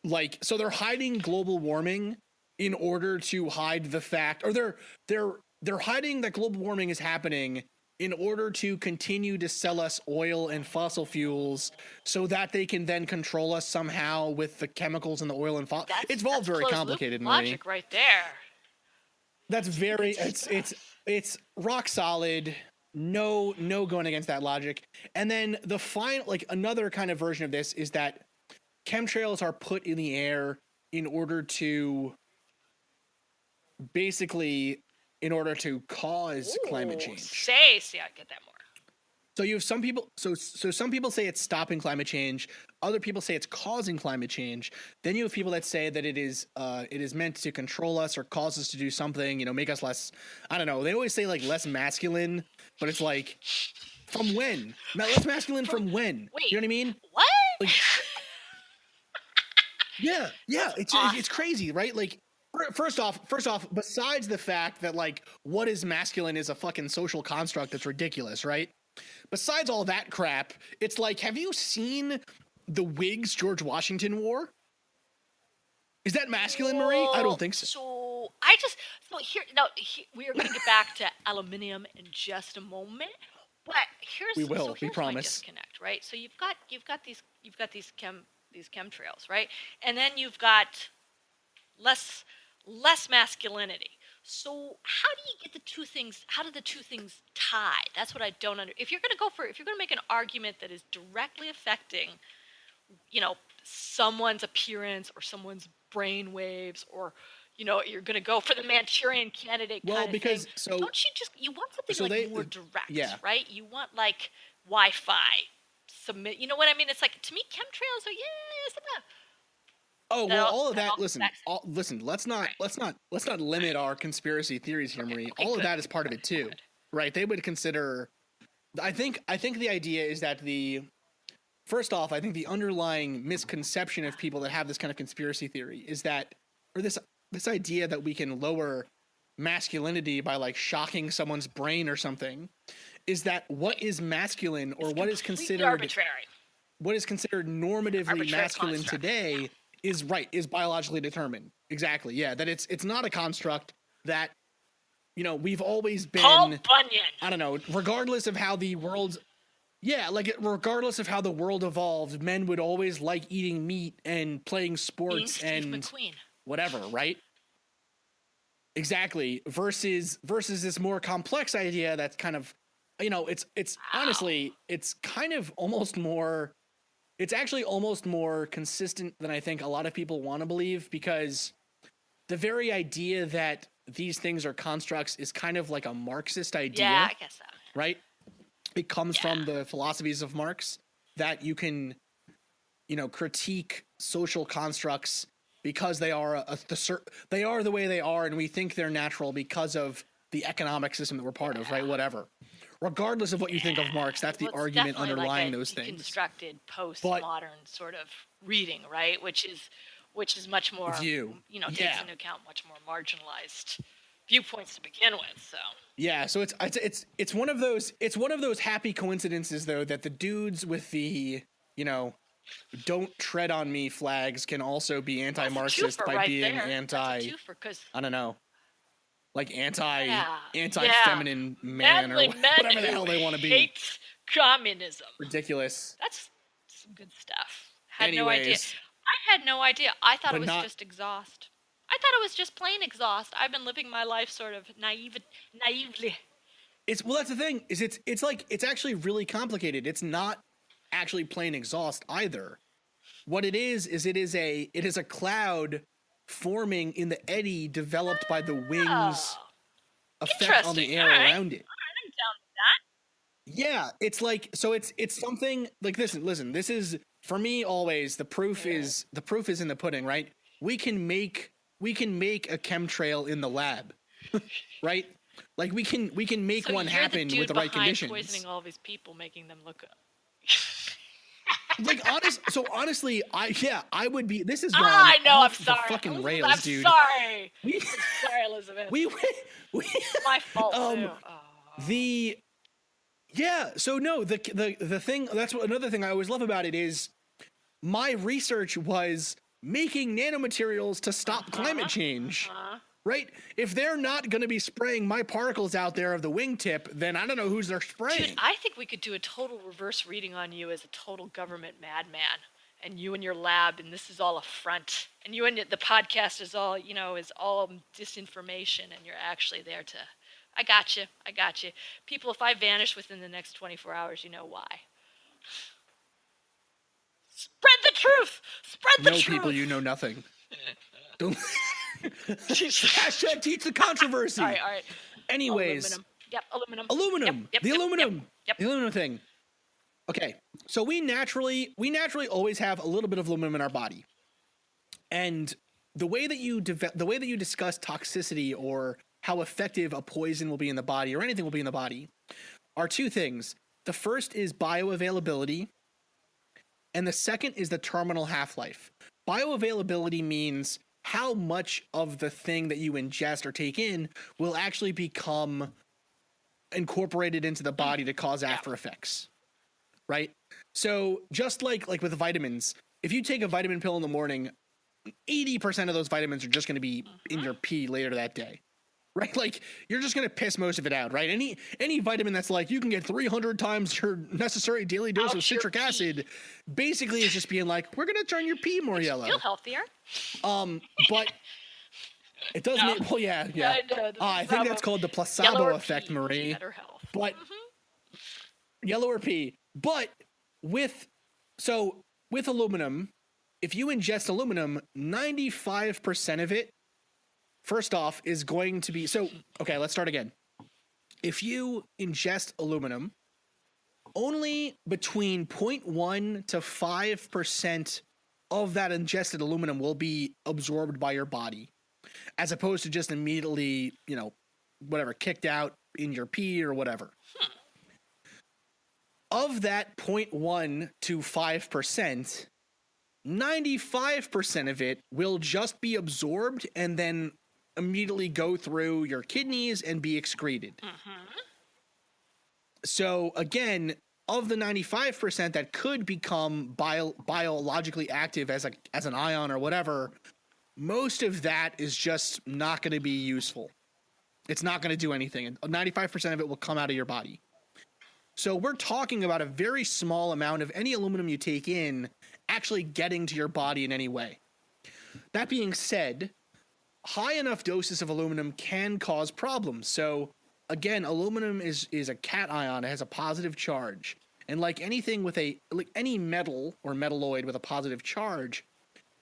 like, so they're hiding global warming in order to hide the fact, or they're hiding that global warming is happening in order to continue to sell us oil and fossil fuels so that they can then control us somehow with the chemicals in the oil and fossil. It's all very complicated, Marie. Logic right there. That's very, it's rock solid. No going against that logic. And then the final, like, another kind of version of this is that chemtrails are put in the air in order to cause climate change. I get that more. So you have some people, so some people say it's stopping climate change. Other people say it's causing climate change. Then you have people that say that it is meant to control us or cause us to do something, make us less, I don't know. They always say like less masculine, but it's like, from when? Less masculine from when? Wait, you know what I mean? What? Like, yeah. It's crazy, right? Like, first off, besides the fact that, like, what is masculine is a fucking social construct that's ridiculous, right? Besides all that crap, it's like, have you seen the wigs George Washington wore? Is that masculine, Marie? I don't think so. We are going to get back to aluminium in just a moment. But here's we promise. My disconnect, right? So you've got these chemtrails, right? And then you've got less masculinity. So how do you get the two things? How do the two things tie? That's what I don't understand. If you're going to make an argument that is directly affecting, someone's appearance or someone's brain waves, or you're going to go for the Manchurian Candidate kind of thing. Don't you want something more direct, right? You want like Wi-Fi submit. You know what I mean? It's like, to me, chemtrails are all of that. Listen. Let's not limit our conspiracy theories here, Marie. All of that is part of it too, right? They would consider. I think the idea is that first off, I think the underlying misconception of people that have this kind of conspiracy theory is that, or this idea that we can lower masculinity by like shocking someone's brain or something, is that what is masculine or what is considered arbitrary, what is considered normatively masculine today is biologically determined. Exactly. Yeah. That it's not a construct that, we've always been. Paul Bunyan. I don't know. Regardless of how the world evolved, men would always like eating meat and playing sports and whatever, right? Exactly. Versus this more complex idea that's kind of, it's honestly, it's kind of almost more. It's actually almost more consistent than I think a lot of people want to believe, because the very idea that these things are constructs is kind of like a Marxist idea. Yeah, I guess so. Right? It comes from the philosophies of Marx, that you can, critique social constructs because they are they are the way they are, and we think they're natural because of the economic system that we're part of, right? Whatever. Regardless of what you think of Marx, that's the argument underlying those things. Constructed postmodern sort of reading, right? Which is much more takes into account much more marginalized viewpoints to begin with. So so it's one of those happy coincidences though, that the dudes with the don't tread on me flags can also be anti-Marxist by being anti. I don't know. Like anti-feminine man or whatever the hell they want to be. Hates communism. Ridiculous. That's some good stuff. No idea. I had no idea. I thought it was just exhaust. I thought it was just plain exhaust. I've been living my life sort of naively. That's the thing is it's like it's actually really complicated. It's not actually plain exhaust either. What it is a cloud forming in the eddy developed by the wings effect on the air around it. All right, I'm down with that. Yeah, it's like so it's something like listen, this is for me always the proof is in the pudding, right? We can make a chemtrail in the lab. Right? Like we can make one happen with the right conditions. Poisoning all these people, making them look like honestly, I would be. This is gone. I know. I'm the sorry. Fucking rails, I'm dude. Sorry. I'm sorry, Elizabeth. We my fault too. So no, the thing that's what another thing I always love about it is my research was making nanomaterials to stop climate change. Right? If they're not going to be spraying my particles out there of the wingtip, then I don't know who's they're spraying. Dude, I think we could do a total reverse reading on you as a total government madman, and you and your lab, and this is all a front, and you and the podcast is all disinformation, and you're actually there to. I got you. People, if I vanish within the next 24 hours, you know why. Spread the truth. Spread the truth. No, people, you know nothing. Don't. Hashtag teach the controversy. All right. Anyways. Aluminum. Yep, the aluminum. Yep. The aluminum thing. Okay. So we naturally always have a little bit of aluminum in our body. And the way that you discuss toxicity or how effective a poison will be in the body or anything will be in the body are two things. The first is bioavailability, and the second is the terminal half-life. Bioavailability means how much of the thing that you ingest or take in will actually become incorporated into the body to cause after effects, right? So just like with vitamins, if you take a vitamin pill in the morning, 80% of those vitamins are just going to be in your pee later that day, right? Like you're just going to piss most of it out, right? Any vitamin that's like you can get 300 times your necessary daily dose of citric acid basically is just being like, we're going to turn your pee more yellow. Feel healthier. But it does make, well, yeah. I think that's called the placebo effect, Marie. Better health. But yellower pee. But with aluminum, if you ingest aluminum, 95% of it, first off, is going to be, okay, let's start again. If you ingest aluminum, only between 0.1 to 5% of that ingested aluminum will be absorbed by your body, as opposed to just immediately, kicked out in your pee or whatever. Of that 0.1 to 5%, 95% of it will just be absorbed and then immediately go through your kidneys and be excreted. So again, of the 95% that could become biologically active as an ion or whatever, most of that is just not going to be useful. It's not going to do anything. And 95% of it will come out of your body. So we're talking about a very small amount of any aluminum you take in actually getting to your body in any way. That being said, high enough doses of aluminum can cause problems. So again, aluminum is a cation. It has a positive charge. And like anything with any metal or metalloid with a positive charge,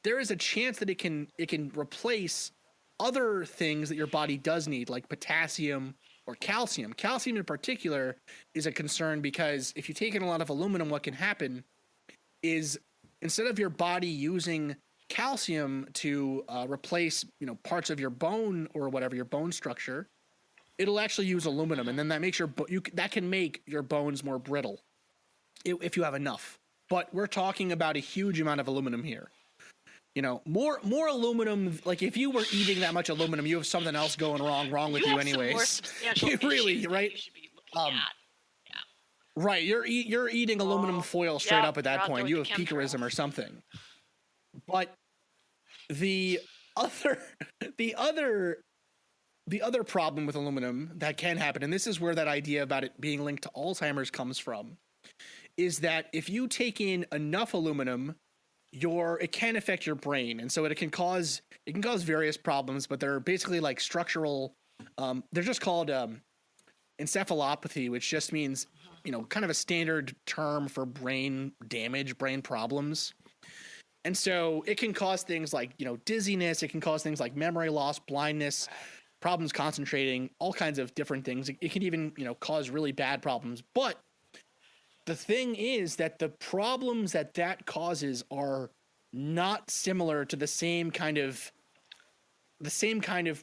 there is a chance that it can replace other things that your body does need, like potassium or calcium. Calcium in particular is a concern because if you take in a lot of aluminum, what can happen is instead of your body using calcium to replace parts of your bone or whatever, your bone structure, it'll actually use aluminum, and then that makes that can make your bones more brittle if you have enough. But we're talking about a huge amount of aluminum here. More aluminum. Like if you were eating that much aluminum, you have something else going wrong with you anyways. Really, right? You should be looking at. Right, you're eating aluminum foil straight up at that point. You have picorism or something. But the other problem with aluminum that can happen, and this is where that idea about it being linked to Alzheimer's comes from, is that if you take in enough aluminum, it can affect your brain, and so it can cause various problems. But they're basically like structural. They're just called encephalopathy, which just means, kind of a standard term for brain damage, brain problems. And so it can cause things like, dizziness. It can cause things like memory loss, blindness, problems concentrating, all kinds of different things. It can even, cause really bad problems. But the thing is that the problems that causes are not similar to the same kind of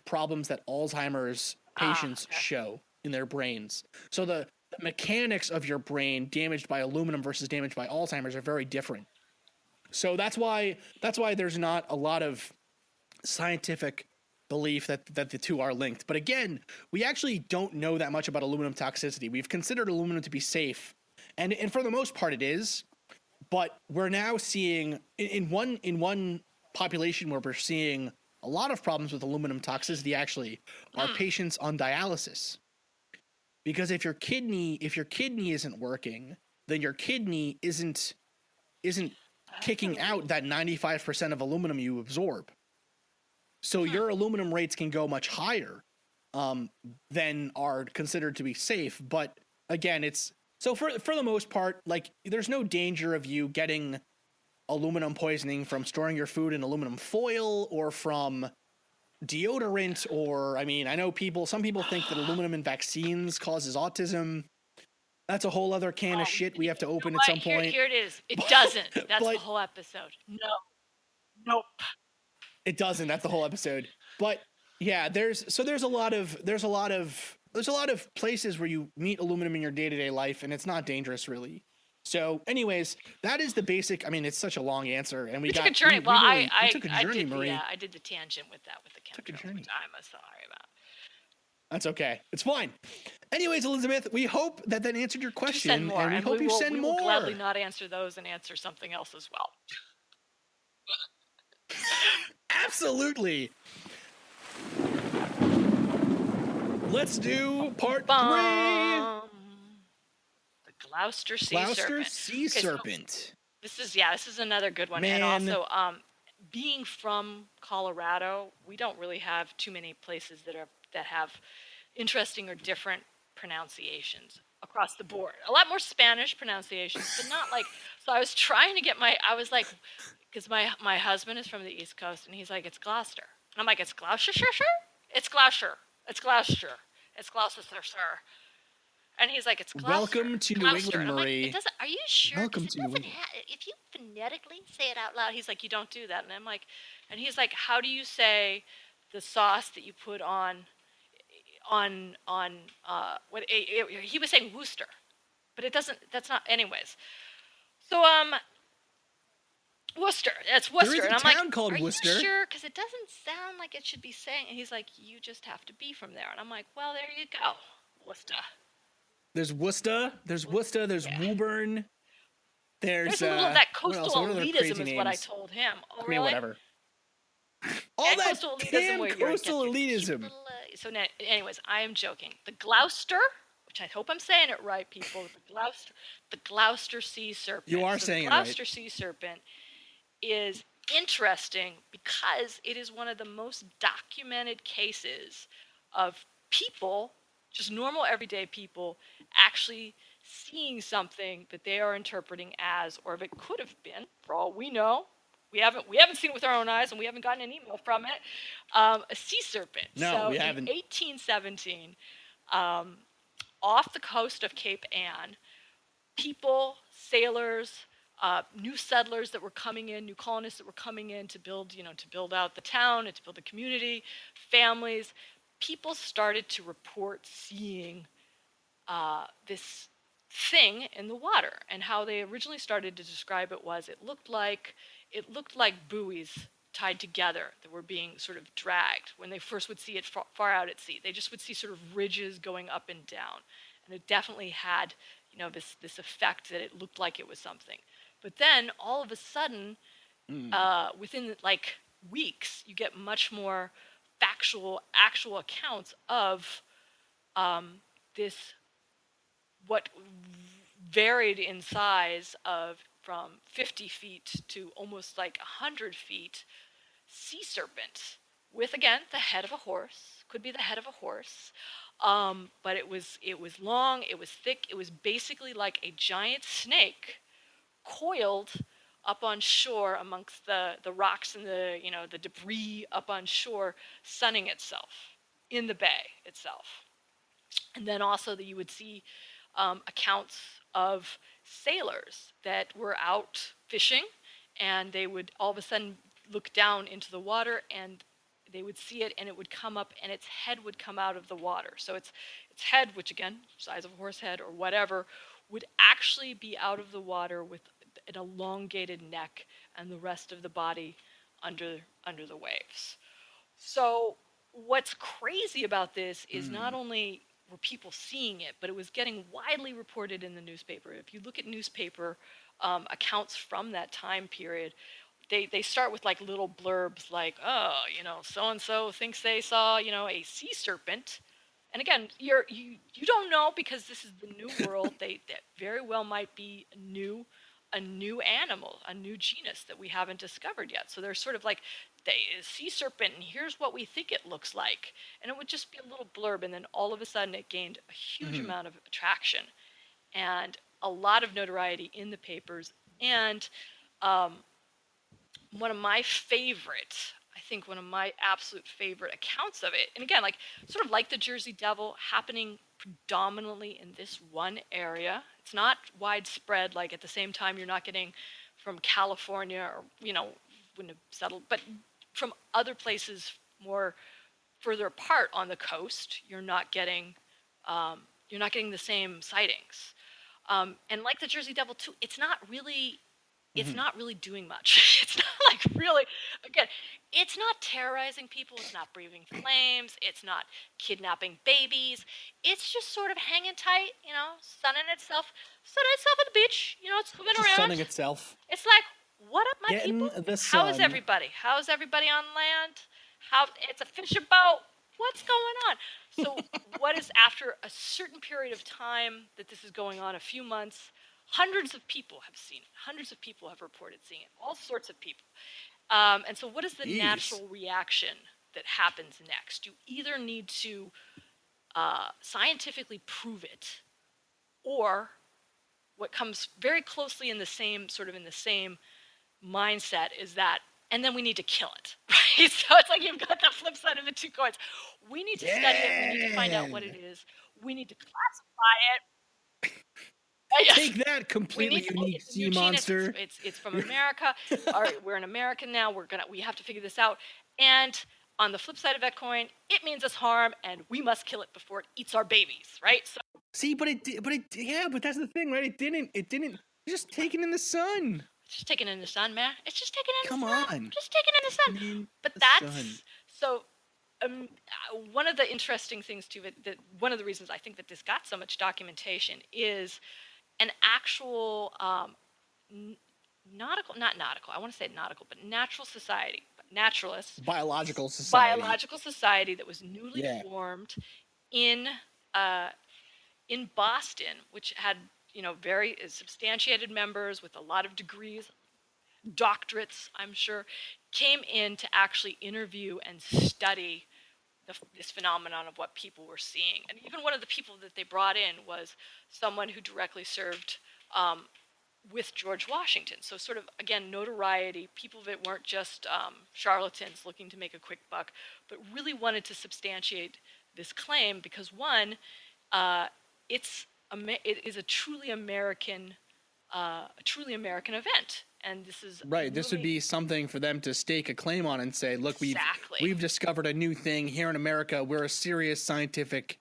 problems that Alzheimer's patients show in their brains. So the mechanics of your brain damaged by aluminum versus damaged by Alzheimer's are very different. So that's why there's not a lot of scientific belief that the two are linked. But again, we actually don't know that much about aluminum toxicity. We've considered aluminum to be safe, and for the most part it is. But we're now seeing in one population where we're seeing a lot of problems with aluminum toxicity actually are patients on dialysis. Because if your kidney isn't working, then your kidney isn't kicking out that 95% of aluminum you absorb. So your aluminum rates can go much higher than are considered to be safe. But again, so for the most part, like, there's no danger of you getting aluminum poisoning from storing your food in aluminum foil or from deodorant, or, I know some people think that aluminum in vaccines causes autism. That's a whole other can of shit we have to open at some point. Here it is. It doesn't. That's the whole episode. No. Nope. It doesn't. That's the whole episode. But yeah, there's a lot of places where you meet aluminum in your day-to-day life, and it's not dangerous really. So anyways, that is the basic. It's such a long answer, and we took a journey. We took a journey, Marie. Yeah, I did the tangent with the chemtrails, which I'm sorry about. That's okay. It's fine. Anyways, Elizabeth, we hope that answered your question, and we hope you send more. We will gladly not answer those and answer something else as well. Absolutely. Let's do part 3. The Gloucester Sea Serpent. This is another good one. Man. And also, being from Colorado, we don't really have too many places that have interesting or different pronunciations across the board. A lot more Spanish pronunciations, but not like. So I was trying to get because my husband is from the East Coast, and he's like, it's Gloucester, and I'm like, it's Gloucestershire, it's Gloucester, it's Gloucester, it's Gloucestershire, and he's like, it's Gloucester. Welcome to New England, Marie. Like, it doesn't. Are you sure? Welcome to New England. If you phonetically say it out loud, he's like, you don't do that, and I'm like, and he's like, how do you say the sauce that you put on what he was saying Worcester, but it doesn't. That's not. Anyways, so Worcester. That's Worcester. There is a town called Worcester. Are you sure? Because it doesn't sound like it should be saying. And he's like, you just have to be from there. And I'm like, well, there you go, Worcester. There's Worcester. There's Worcester. There's Woburn. There's a little of that coastal elitism is what I told him. Oh, really? Whatever. All that coastal elitism. So, anyways, I am joking. The Gloucester, which I hope I'm saying it right, people. The Gloucester Sea Serpent. You are saying it right. The Gloucester Sea Serpent is interesting because it is one of the most documented cases of people, just normal everyday people, actually seeing something that they are interpreting as, or if it could have been, for all we know, we haven't seen it with our own eyes, and we haven't gotten an email from it, a sea serpent. No, we haven't. In 1817, off the coast of Cape Ann, people, sailors, new settlers that were coming in, new colonists that were coming in to build out the town and to build the community, families, people started to report seeing this thing in the water. And how they originally started to describe it was it looked like buoys tied together that were being sort of dragged. When they first would see it far out at sea, they just would see sort of ridges going up and down. And it definitely had, this effect that it looked like it was something. But then all of a sudden, within like weeks, you get much more actual accounts of this, what varied in size from 50 feet to almost like 100 feet sea serpent with, again, the head of a horse. Could be the head of a horse. But it was long, it was thick, it was basically like a giant snake coiled up on shore amongst the rocks and the debris up on shore, sunning itself in the bay itself. And then also that you would see accounts of sailors that were out fishing, and they would all of a sudden look down into the water, and they would see it, and it would come up, and its head would come out of the water. So its head, which again, size of a horse head or whatever, would actually be out of the water with an elongated neck and the rest of the body under the waves. So what's crazy about this is not only were people seeing it, but it was getting widely reported in the newspaper. If you look at newspaper accounts from that time period, they start with like little blurbs like, oh, so and so thinks they saw, a sea serpent. And again, you don't know, because this is the new world. That very well might be a new animal, a new genus that we haven't discovered yet. So they're sort of like, a sea serpent, and here's what we think it looks like. And it would just be a little blurb, and then all of a sudden it gained a huge amount of attraction and a lot of notoriety in the papers. And one of my absolute favorite accounts of it, and again, like sort of like the Jersey Devil, happening predominantly in this one area. It's not widespread, like at the same time you're not getting from California or, wouldn't have settled, but from other places more further apart on the coast, you're not getting the same sightings. And like the Jersey Devil too, it's not really doing much. It's not like really, again, it's not terrorizing people. It's not breathing flames. It's not kidnapping babies. It's just sort of hanging tight, sunning itself at the beach. It's moving around. Sunning itself. It's like, what up, my Getting people? the sun. How is everybody? How's everybody on land? It's a fisher boat. What's going on? So what is, after a certain period of time that this is going on, a few months, hundreds of people have seen it. Hundreds of people have reported seeing it. All sorts of people. And so what is the natural reaction that happens next? You either need to scientifically prove it, or what comes very closely in the same mindset is that, and then we need to kill it, right? So it's like you've got the flip side of the two coins. We need to study it. We need to find out what it is. We need to classify it. Take that, completely unique sea monster. It's from America. All right, we're in America now. We have to figure this out. And on the flip side of that coin, it means us harm, and we must kill it before it eats our babies, right? So see, but that's the thing, right? It didn't. Just taken in the sun. It's just taken in the sun, man. It's just taken in the sun. Come on. Just taken in the sun. But that's so. One of the interesting things too, that one of the reasons I think that this got so much documentation is an actual nautical, not nautical, I want to say nautical, but natural society, naturalists. Biological society. Biological society that was newly formed in Boston, which had, very substantiated members with a lot of degrees, doctorates, I'm sure, came in to actually interview and study this phenomenon of what people were seeing. And even one of the people that they brought in was someone who directly served with George Washington. So sort of, again, notoriety, people that weren't just charlatans looking to make a quick buck, but really wanted to substantiate this claim because, one, it is a truly American event. And this is right. Really, this would be something for them to stake a claim on and say, "Look, we've discovered a new thing here in America. We're a serious scientific."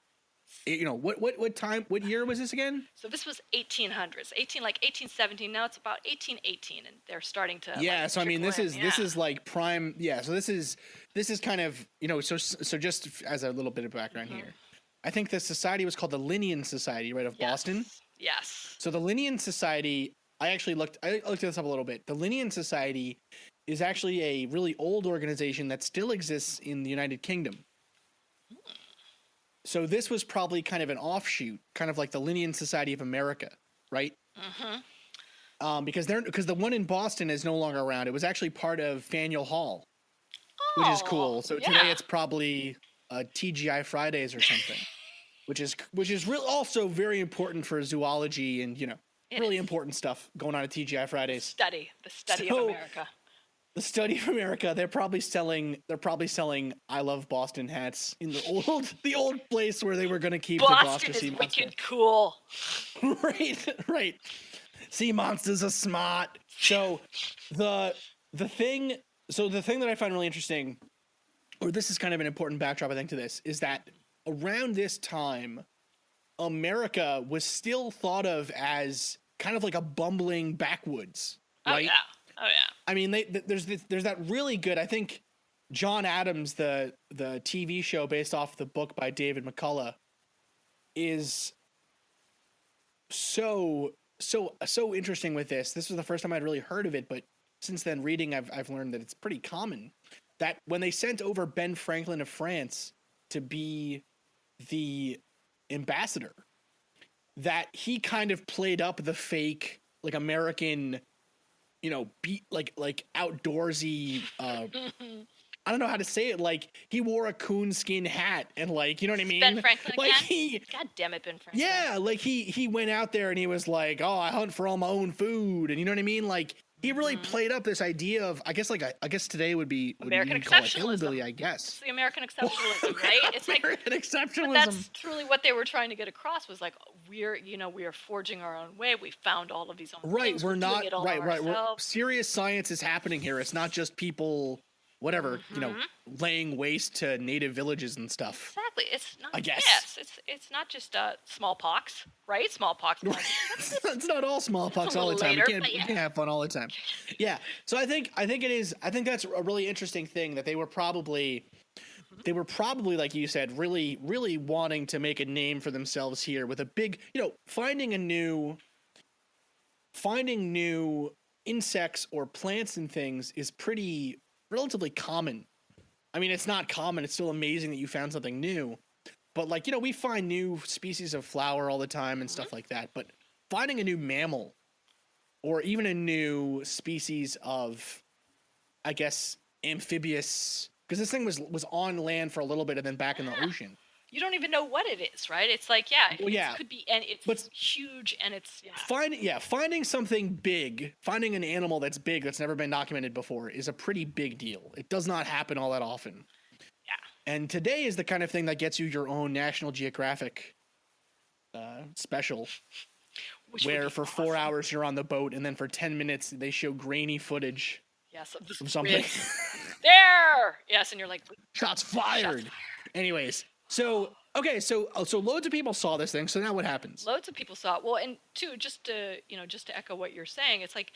What year was this again? So this was 1800s, 1817. Now it's about 1818, and they're starting to. Yeah. So I mean, this is like prime. Yeah. So this is kind of So just as a little bit of background here, I think the society was called the Linnean Society, right, of Boston. Yes. So the Linnean Society. I looked this up a little bit. The Linnean Society is actually a really old organization that still exists in the United Kingdom. So this was probably kind of an offshoot, kind of like the Linnean Society of America, right? Because the one in Boston is no longer around. It was actually part of Faneuil Hall. which is cool. So today yeah. it's probably TGI Fridays or something, which is really also very important for zoology and really important stuff going on at TGI Fridays. The study of America. The study of America. They're probably selling I Love Boston hats in the old place where they were going to keep Boston the Gloucester Sea Monster. Wicked cool. Right. Sea monsters are smart. So the thing that I find really interesting, or this is kind of an important backdrop I think to this, is that around this time, America was still thought of as kind of like a bumbling backwoods, right? Oh yeah. I mean, there's that really good. I think John Adams, the TV show based off the book by David McCullough, is so interesting with this. This was the first time I'd really heard of it, but since then reading, I've learned that it's pretty common that when they sent over Ben Franklin of France to be the ambassador, that he kind of played up the fake like American, beat like outdoorsy. I don't know how to say it. Like he wore a coonskin hat and like, you know what I mean? Ben Franklin like again? God damn it, Ben Franklin. Yeah, like he went out there and he was like, "Oh, I hunt for all my own food," and you know what I mean? Like he really played up this idea of, I guess today would be American exceptionalism. Hillbilly, I guess. It's the American exceptionalism, right? It's like American exceptionalism. But that's truly what they were trying to get across. Was like we are forging our own way. We found all of these own things. We're not doing it all right. Ourselves. Serious science is happening here. It's not just people. Whatever, laying waste to native villages and stuff. Exactly. It's not. I guess. Yes. It's not just smallpox, right? Smallpox. It's not all smallpox all the time. Later, we can't have fun all the time. Yeah. So I think it is. I think that's a really interesting thing that they were probably like you said, really, really wanting to make a name for themselves here with a big, finding new insects or plants and things is pretty relatively common. I mean, it's not common. It's still amazing that you found something new. But like, we find new species of flower all the time and stuff like that. But finding a new mammal or even a new species of, I guess, amphibious, because this thing was on land for a little bit and then back in the ocean. You don't even know what it is, right? It's like, it could be, and it's huge, and it's finding something big, finding an animal that's big that's never been documented before is a pretty big deal. It does not happen all that often. Yeah. And today is the kind of thing that gets you your own National Geographic special, where for awesome. 4 hours you're on the boat, and then for 10 minutes they show grainy footage. Yes, of something. There. Yes, and you're like, shots fired. Anyways. So, okay, so loads of people saw this thing. So now what happens? Loads of people saw it. Well, and two, just to echo what you're saying, it's like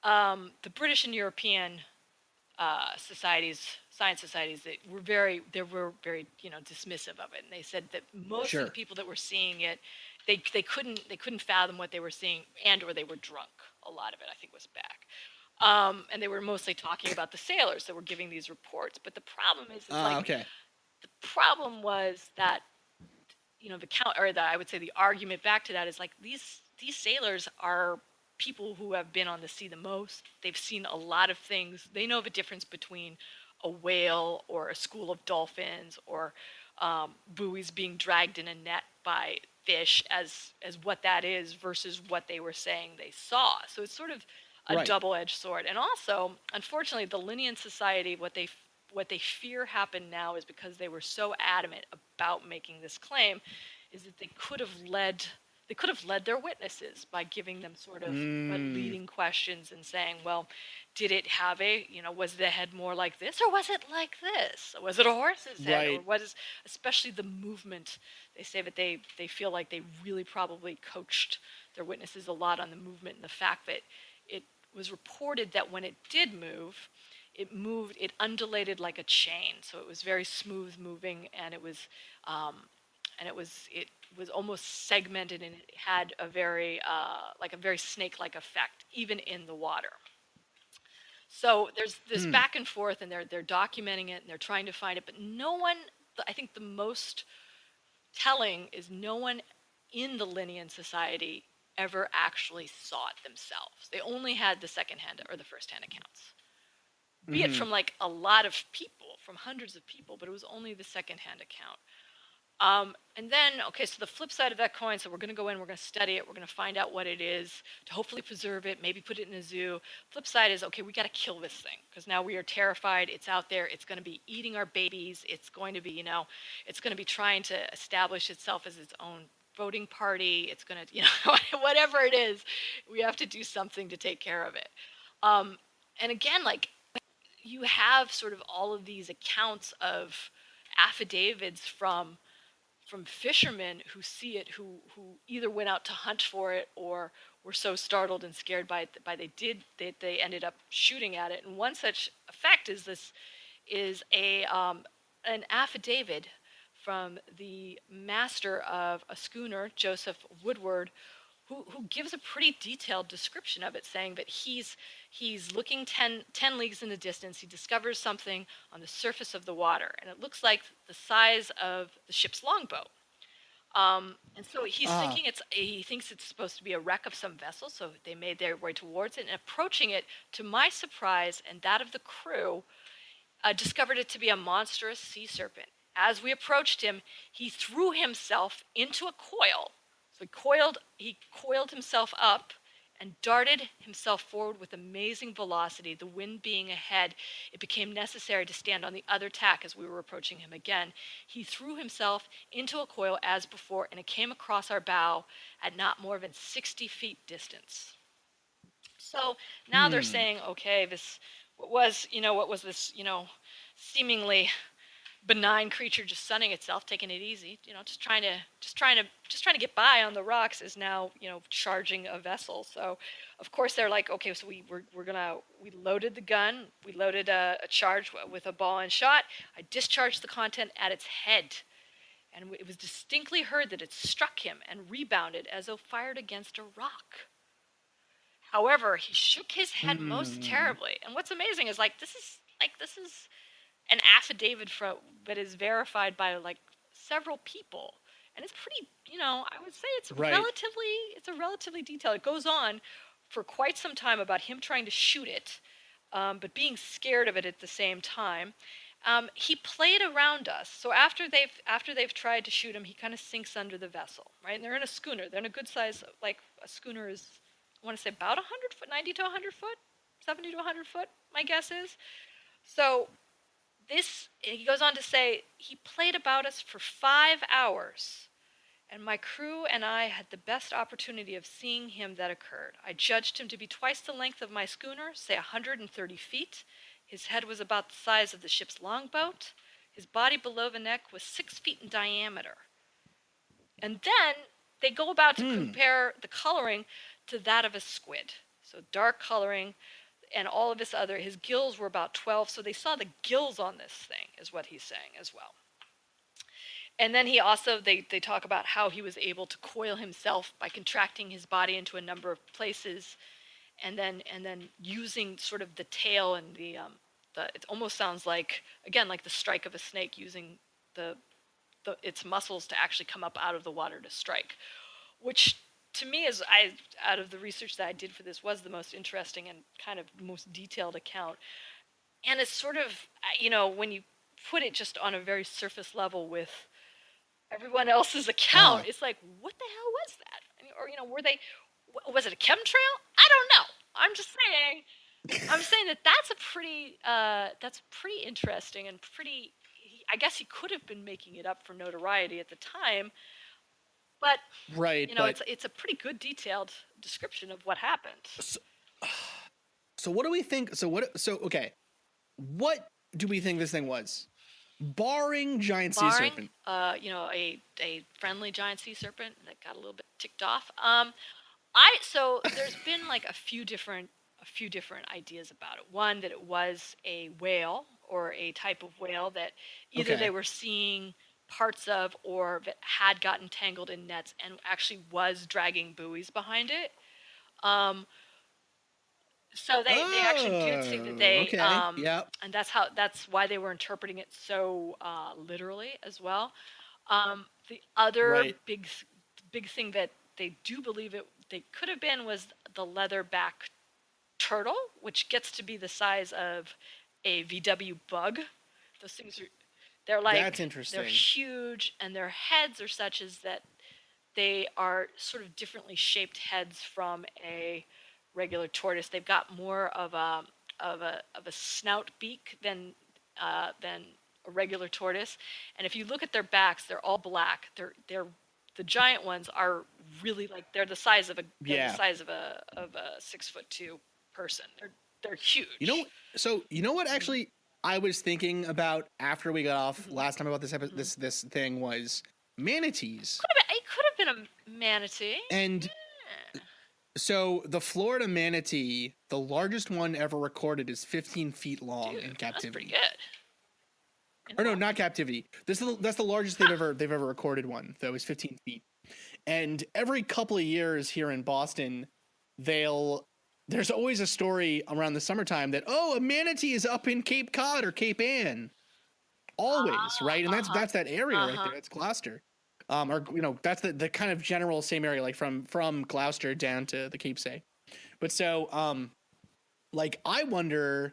the British and European science societies, they were very dismissive of it, and they said that most of the people that were seeing it, they couldn't fathom what they were seeing, and or they were drunk. A lot of it, I think, was back. And they were mostly talking about the sailors that were giving these reports. But the problem is, the problem was that, I would say the argument back to that is like these sailors are people who have been on the sea the most. They've seen a lot of things. They know the difference between a whale or a school of dolphins or buoys being dragged in a net by fish as what that is versus what they were saying they saw. So it's sort of a double-edged sword. And also, unfortunately, the Linnean Society, what they fear happened now is because they were so adamant about making this claim, is that they could have led their witnesses by giving them sort of leading questions and saying, well, did it have was the head more like this or was it like this? Was it a horse's head? Or what is, especially the movement? They say that they feel like they really probably coached their witnesses a lot on the movement and the fact that it was reported that when it did move, it undulated like a chain. So it was very smooth moving, and it was almost segmented, and it had a very snake-like effect, even in the water. So there's this back and forth, and they're documenting it, and they're trying to find it, but no one, I think the most telling is no one in the Linnean Society ever actually saw it themselves. They only had the second-hand or the first-hand accounts. albeit from like a lot of people, from hundreds of people, but it was only the secondhand account. And then, okay, so the flip side of that coin, so we're going to go in, we're going to study it, we're going to find out what it is, to hopefully preserve it, maybe put it in a zoo. Flip side is, okay, we got to kill this thing, because now we are terrified, it's out there, it's going to be eating our babies, it's going to be, it's going to be trying to establish itself as its own voting party, it's going to, whatever it is, we have to do something to take care of it. And again, like, you have sort of all of these accounts of affidavits from fishermen who see it, who either went out to hunt for it or were so startled and scared by it that they ended up shooting at it. And one such effect is an affidavit from the master of a schooner, Joseph Woodward, who gives a pretty detailed description of it, saying that he's looking 10 leagues in the distance. He discovers something on the surface of the water, and it looks like the size of the ship's longboat. And so he's thinking he thinks it's supposed to be a wreck of some vessel, so they made their way towards it, and approaching it, to my surprise and that of the crew, discovered it to be a monstrous sea serpent. As we approached him, he threw himself into a coil. So he coiled himself up and darted himself forward with amazing velocity. The wind being ahead, it became necessary to stand on the other tack as we were approaching him again. He threw himself into a coil as before, and it came across our bow at not more than 60 feet distance. So now they're saying, okay, what was this, seemingly benign creature just sunning itself, taking it easy, just trying to get by on the rocks, is now, charging a vessel. So of course they're like, okay, so we loaded the gun, we loaded a charge with a ball and shot. I discharged the content at its head, and it was distinctly heard that it struck him and rebounded as though fired against a rock. However, he shook his head most terribly. And what's amazing is this is an affidavit that is verified by several people, and it's pretty, I would say it's relatively detailed. It goes on for quite some time about him trying to shoot it, but being scared of it at the same time. He played around us. So after they've tried to shoot him, he kind of sinks under the vessel, right? And they're in a schooner. They're in a good size, like a schooner is, I want to say about 100 foot, 90 to 100 foot, 70 to 100 foot, my guess is. So he goes on to say, he played about us for 5 hours, and my crew and I had the best opportunity of seeing him that occurred. I judged him to be twice the length of my schooner, say 130 feet. His head was about the size of the ship's longboat. His body below the neck was 6 feet in diameter. And then they go about to compare the coloring to that of a squid. So dark coloring, and all of his gills were about 12, so they saw the gills on this thing, is what he's saying as well. And then he also, they talk about how he was able to coil himself by contracting his body into a number of places, and then using sort of the tail and it almost sounds like, again, like the strike of a snake, using its muscles to actually come up out of the water to strike, which to me, out of the research that I did for this, was the most interesting and kind of most detailed account. And it's sort of, when you put it just on a very surface level with everyone else's account, it's like, what the hell was that? Or, was it a chemtrail? I don't know. I'm just saying that's pretty interesting and pretty, I guess he could have been making it up for notoriety at the time. But it's a pretty good detailed description of what happened. So what do we think? Okay, what do we think this thing was? Barring sea serpent. A friendly giant sea serpent that got a little bit ticked off. So there's been a few different ideas about it. One, that it was a whale, or a type of whale that either they were seeing parts of, or that had gotten tangled in nets and actually was dragging buoys behind it. So they actually did say that they and that's why they were interpreting it so literally as well. The other big thing that they do believe they could have been was the leatherback turtle, which gets to be the size of a VW bug. Those things they're like, that's interesting. They're huge, and their heads are such as that they are sort of differently shaped heads from a regular tortoise. They've got more of a snout beak than a regular tortoise. And if you look at their backs, they're all black. They're the giant ones are really like they're the size of a 6'2" person. They're huge. You know what actually I was thinking about after we got off last time about this thing was manatees. It could have been a manatee. And so the Florida manatee, the largest one ever recorded, is 15 feet long in captivity. That's pretty good. Or no, not captivity. That's the largest they've ever recorded one. That was 15 feet. And every couple of years here in Boston, there's always a story around the summertime that a manatee is up in Cape Cod or Cape Ann. Always, right? And that's that area right there. That's Gloucester. Or that's the kind of general same area, like from Gloucester down to the Cape Say. But so like I wonder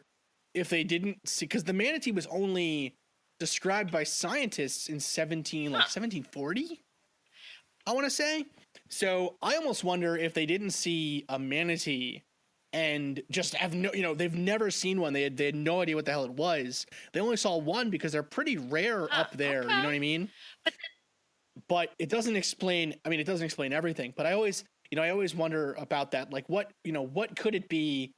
if they didn't see, because the manatee was only described by scientists in 1740, I want to say. So I almost wonder if they didn't see a manatee and just have they've never seen one. They had no idea what the hell it was. They only saw one because they're pretty rare up there. Okay. You know what I mean? But it doesn't explain. I mean, it doesn't explain everything. But I always wonder about that. Like, what could it be?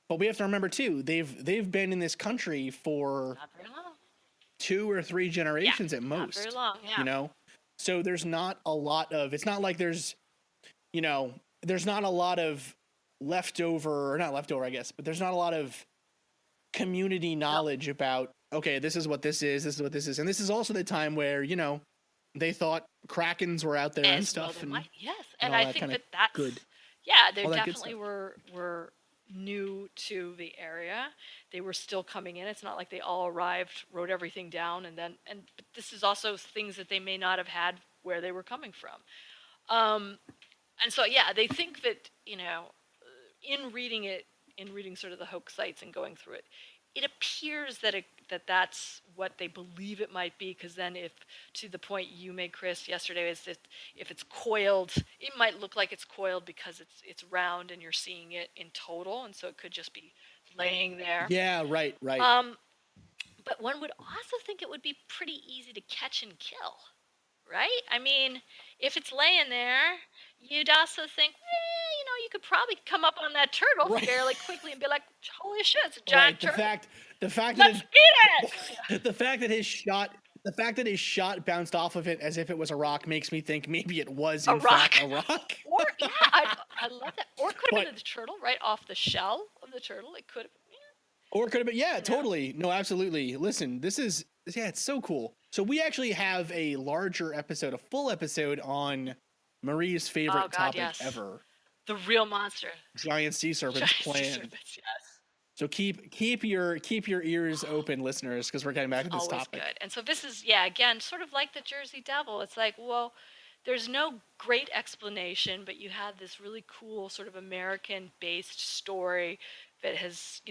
But we have to remember too. They've been in this country for not very long. 2 or 3 generations at most. Not very long. Yeah. So there's not a lot of. It's not like there's not a lot of leftover, or not leftover, I guess. But there's not a lot of community knowledge about. Okay, this is what this is. This is what this is, and this is also the time where they thought krakens were out there and stuff. Well, and I think that's good. Yeah, they definitely were new to the area. They were still coming in. It's not like they all arrived, wrote everything down, but this is also things that they may not have had where they were coming from. And so they think that in reading sort of the hoax sites and going through it, it appears that that's what they believe it might be, because then if, to the point you made, Chris, yesterday, is that if it's coiled, it might look like it's coiled because it's round and you're seeing it in total, and so it could just be laying there. Yeah, right. But one would also think it would be pretty easy to catch and kill, right? I mean, if it's laying there, you'd also think, you could probably come up on that turtle fairly quickly and be like, holy shit, it's a giant turtle. The fact Let's eat it! The fact that his shot bounced off of it as if it was a rock makes me think maybe it was in fact a rock. Or I love that. Or it could have been the turtle right off the shell of the turtle. It could have. Or it could have been. Yeah, totally. No, absolutely. Listen, it's so cool. So we actually have a full episode on Marie's favorite topic ever. The real monster. Giant sea serpents plan. Sea serpents, yes. So keep your ears open, listeners, because we're getting back to this topic. Always good. And so this is, again, sort of like the Jersey Devil. It's like, well, there's no great explanation, but you have this really cool sort of American-based story that has,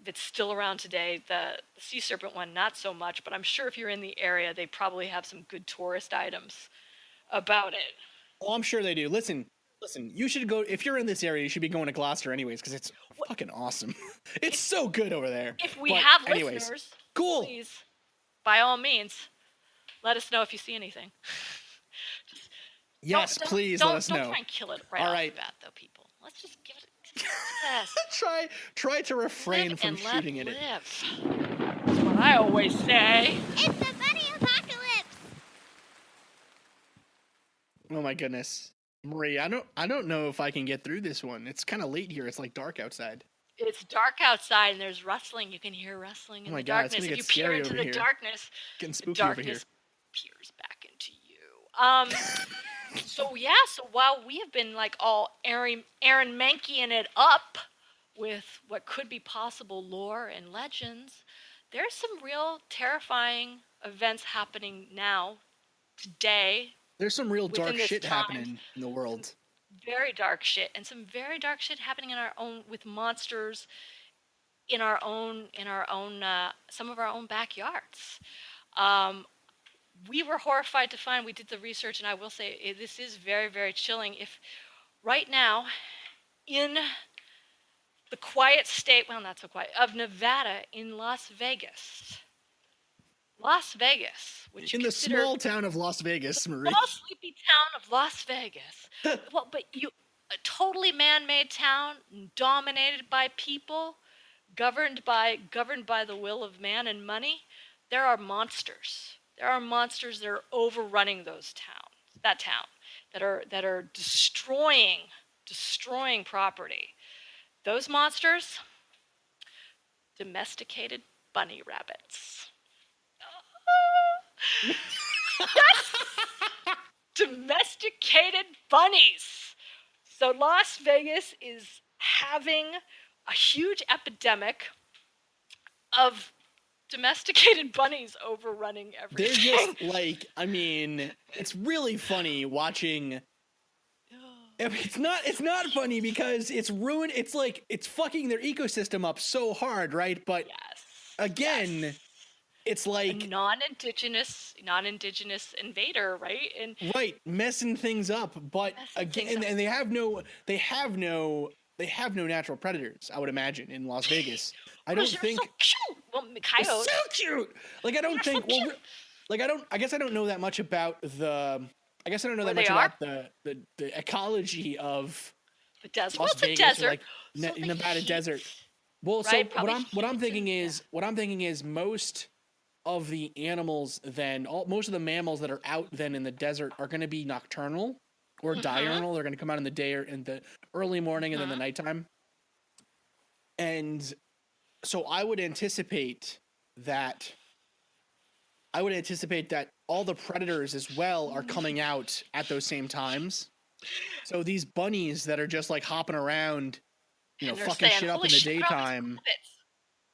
that's still around today. The sea serpent one, not so much, but I'm sure if you're in the area, they probably have some good tourist items about it. Oh, I'm sure they do. Listen, you should go, if you're in this area, you should be going to Gloucester anyways, because it's fucking awesome. It's so good over there. If we have listeners, cool. Please, by all means, let us know if you see anything. Please let us know. Don't try and kill it right off the bat, though, people. Let's just give it a try to refrain from shooting at it. That's what I always say. It's the bunny apocalypse. Oh my goodness. Marie, I don't know if I can get through this one. It's kind of late here. It's like dark outside. It's dark outside and there's rustling. You can hear rustling in the darkness. It's gonna get if you peer into the darkness, getting spooky the darkness over here. peers back into you. So while we have been like all Aaron Mankeying it up with what could be possible lore and legends, there's some real terrifying events happening now, today. There's some real dark shit happening in the world. Very dark shit, and some very dark shit happening in our own, with monsters in our own some of our own backyards. We were horrified to find, we did the research, and I will say this is very, very chilling. If right now in the quiet state, well, not so quiet, of Nevada, in Las Vegas, which in the small town of Las Vegas, Marie. Small sleepy town of Las Vegas. Well, but a totally man-made town, dominated by people, governed by the will of man and money. There are monsters. There are monsters that are overrunning that town, that are destroying property. Those monsters, domesticated bunny rabbits. Yes! Domesticated bunnies. So Las Vegas is having a huge epidemic of domesticated bunnies overrunning everything. They're just like, I mean, it's really funny watching. It's not funny because it's ruined. It's like, it's fucking their ecosystem up so hard, right? But again, it's like a non-indigenous invader, right? And messing things up. But again, and they have no natural predators, I would imagine, in Las Vegas. I don't think. So cute. Well, coyotes. So cute. Like, I don't think. So I guess I don't know that much about the. I guess I don't know that much about the ecology of the desert. Las Vegas, desert. Or like Nevada desert. Well, right? So what I'm thinking is most of the animals most of the mammals that are out then in the desert are going to be nocturnal or diurnal. They're going to come out in the day or in the early morning and then the nighttime. And so I would anticipate that all the predators as well are coming out at those same times. So these bunnies that are just like hopping around, fucking shit up in the daytime.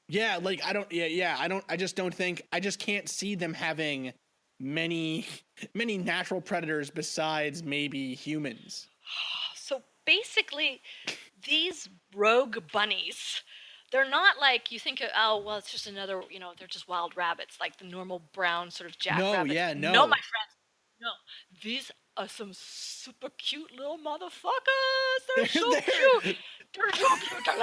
Yeah, like I just can't see them having many natural predators besides maybe humans. So basically, these rogue bunnies, they're not like you think, it's just another, they're just wild rabbits, like the normal brown sort of jackrabbits. No, my friends. No. These are some super cute little motherfuckers. They're so cute. They're so cute. They're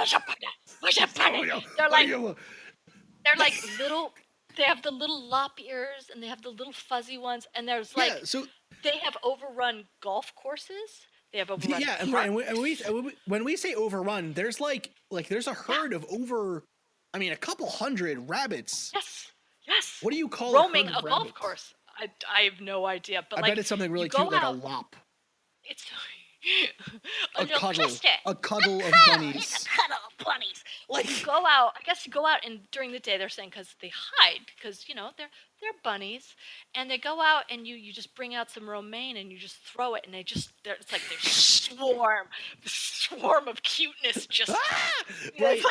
like little, they have the little lop ears and they have the little fuzzy ones, and there's they have overrun golf courses. They have overrun. Yeah, and when we say overrun, there's like there's a herd of a couple hundred rabbits. Yes. What do you call roaming a golf course? I have no idea, but I bet it's something really cute, like a lop. It's a cuddle of bunnies. It's a cuddle of bunnies. Like, you go out and during the day, they're saying, because they hide, because they're bunnies, and they go out and you just bring out some romaine and you just throw it, and it's like their swarm of cuteness just right.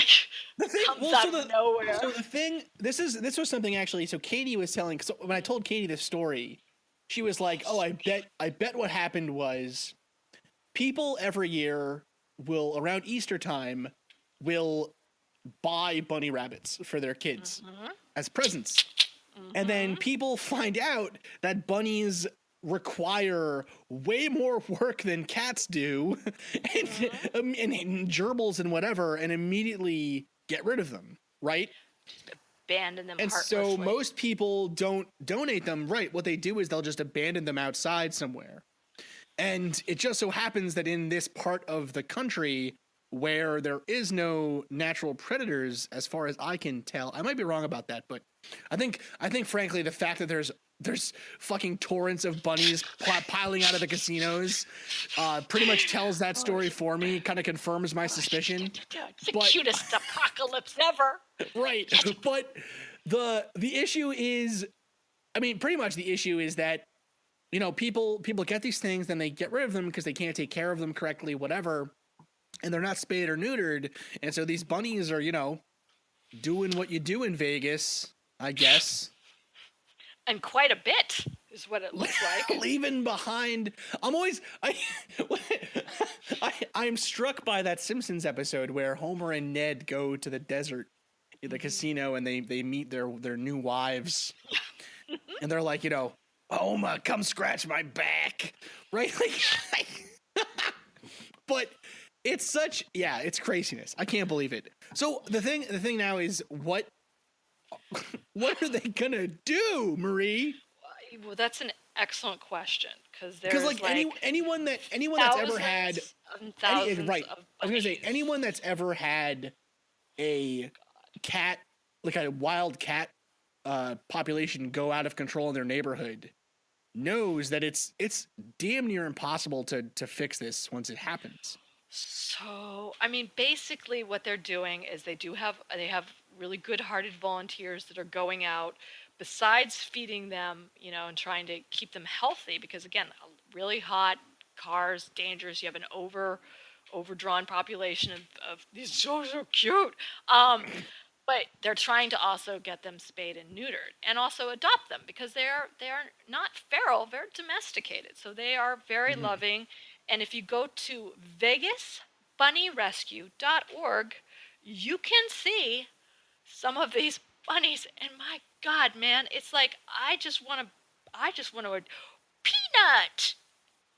Comes out of nowhere. So the thing, this was something actually. So Katie was telling. So when I told Katie this story, she was like, "Oh, I bet what happened was." People every year around Easter time, will buy bunny rabbits for their kids as presents. And then people find out that bunnies require way more work than cats do and gerbils and whatever, and immediately get rid of them, right? Just abandon them and heartlessly. So most people don't donate them, right? What they do is they'll just abandon them outside somewhere. And it just so happens that in this part of the country where there is no natural predators, as far as I can tell, I might be wrong about that, but I think frankly, the fact that there's fucking torrents of bunnies piling out of the casinos pretty much tells that story for me, kind of confirms my suspicion. It's the cutest apocalypse ever. Right. But the issue is, pretty much the issue is that, people get these things, then they get rid of them because they can't take care of them correctly, whatever, and they're not spayed or neutered. And so these bunnies are, doing what you do in Vegas, I guess. And quite a bit is what it looks like. Leaving behind. I'm struck by that Simpsons episode where Homer and Ned go to the desert the casino, and they meet their new wives, and they're like, Oma, come scratch my back, right? Like, but it's it's craziness. I can't believe it. So the thing now is what are they gonna do, Marie? Well, that's an excellent question because like anyone that's ever had thousands of I was gonna say anyone that's ever had a cat, like a wild cat population go out of control in their neighborhood knows that it's damn near impossible to fix this once it happens. So, I mean, basically what they're doing is they have really good-hearted volunteers that are going out besides feeding them, and trying to keep them healthy because again, really hot, cars, dangerous, you have an overdrawn population of these so cute. But they're trying to also get them spayed and neutered and also adopt them because they are not feral, they're domesticated. So they are very loving. And if you go to vegasbunnyrescue.org, you can see some of these bunnies, and my God, man, it's like I just want to peanut.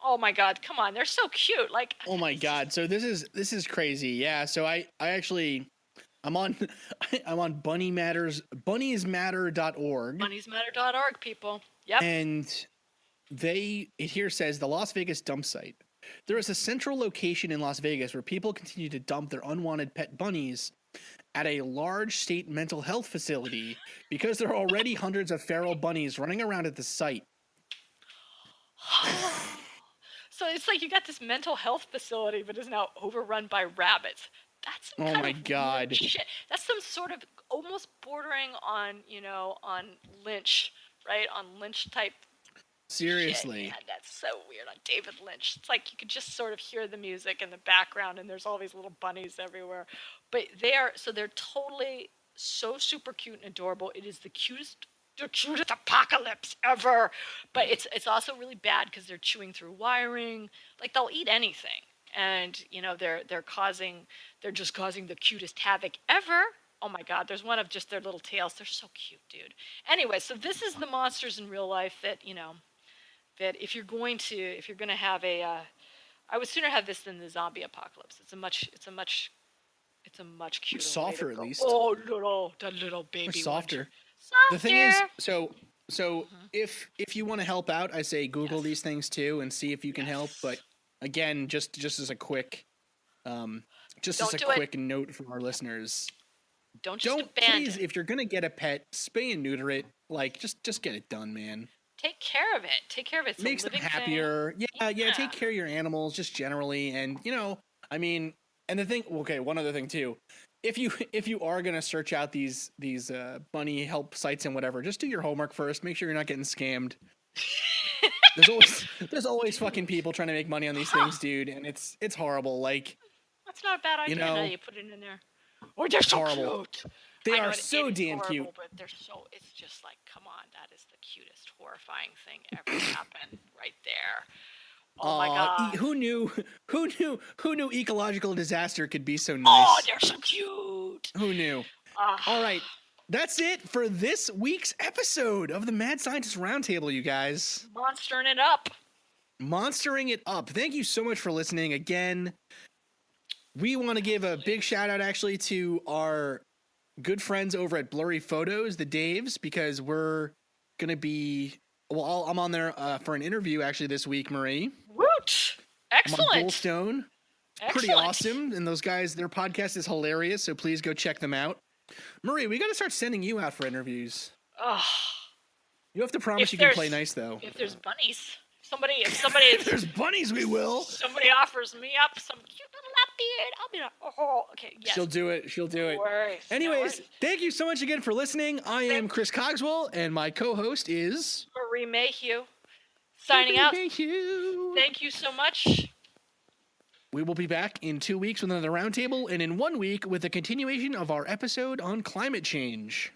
Oh my God, come on, they're so cute. Like, oh my God, so this is crazy. Yeah, so I actually I'm on bunniesmatter.org. Bunniesmatter.org, people. Yep. And it here says the Las Vegas dump site. There is a central location in Las Vegas where people continue to dump their unwanted pet bunnies at a large state mental health facility because there are already hundreds of feral bunnies running around at the site. So it's like you got this mental health facility but is now overrun by rabbits. That's some kind of God shit. That's some sort of almost bordering on, on Lynch, right? On Lynch type. Seriously. Shit. Yeah, that's so weird. On David Lynch. It's like you could just sort of hear the music in the background and there's all these little bunnies everywhere. But they're totally so super cute and adorable. It is the cutest apocalypse ever. But it's also really bad because they're chewing through wiring. Like they'll eat anything. And they're just causing the cutest havoc ever. Oh my God, there's one of just their little tails. They're so cute, dude. Anyway, so this is the monsters in real life that that if you're going to have I would sooner have this than the zombie apocalypse. It's a much cuter, softer at least. Oh, that little baby. Softer. Softer. The thing is, so if you want to help out, I say Google these things too and see if you can help. But again, just as a quick, quick note from our listeners, don't please, if you're gonna get a pet, spay and neuter it. Like just get it done, man. Take care of it. It makes them happier. Yeah. Take care of your animals just generally, and I mean, and the thing. Okay, one other thing too. If you are gonna search out these bunny help sites and whatever, just do your homework first. Make sure you're not getting scammed. There's always fucking people trying to make money on these things, dude, and it's horrible. Like, that's not a bad idea. Now you put it in there. Oh, they're so horrible. Cute. They are so damn cute. But it's just like, come on, that is the cutest, horrifying thing ever happened right there. Oh my God. Who knew ecological disaster could be so nice? Oh, they're so cute. Who knew? All right. That's it for this week's episode of the Mad Scientist Roundtable, you guys. Monstering it up. Thank you so much for listening. Again, we want to give a big shout out actually to our good friends over at Blurry Photos, the Daves, because we're going to be, I'm on there for an interview actually this week, Marie. Woot! Excellent. I'm on Bullstone. Pretty awesome. And those guys, their podcast is hilarious, so please go check them out. Marie, we got to start sending you out for interviews. Oh. You have to promise you can play nice, though. If there's bunnies. If if there's bunnies, we will. Somebody offers me up some cute little lap beard, I'll be like, oh, okay, yes. She'll do it. No worries. Anyways, thank you so much again for listening. I am Chris Cogswell, and my co-host is Marie Mayhew. Signing out. Mayhew. Thank you so much. We will be back in 2 weeks with another roundtable, and in 1 week with a continuation of our episode on climate change.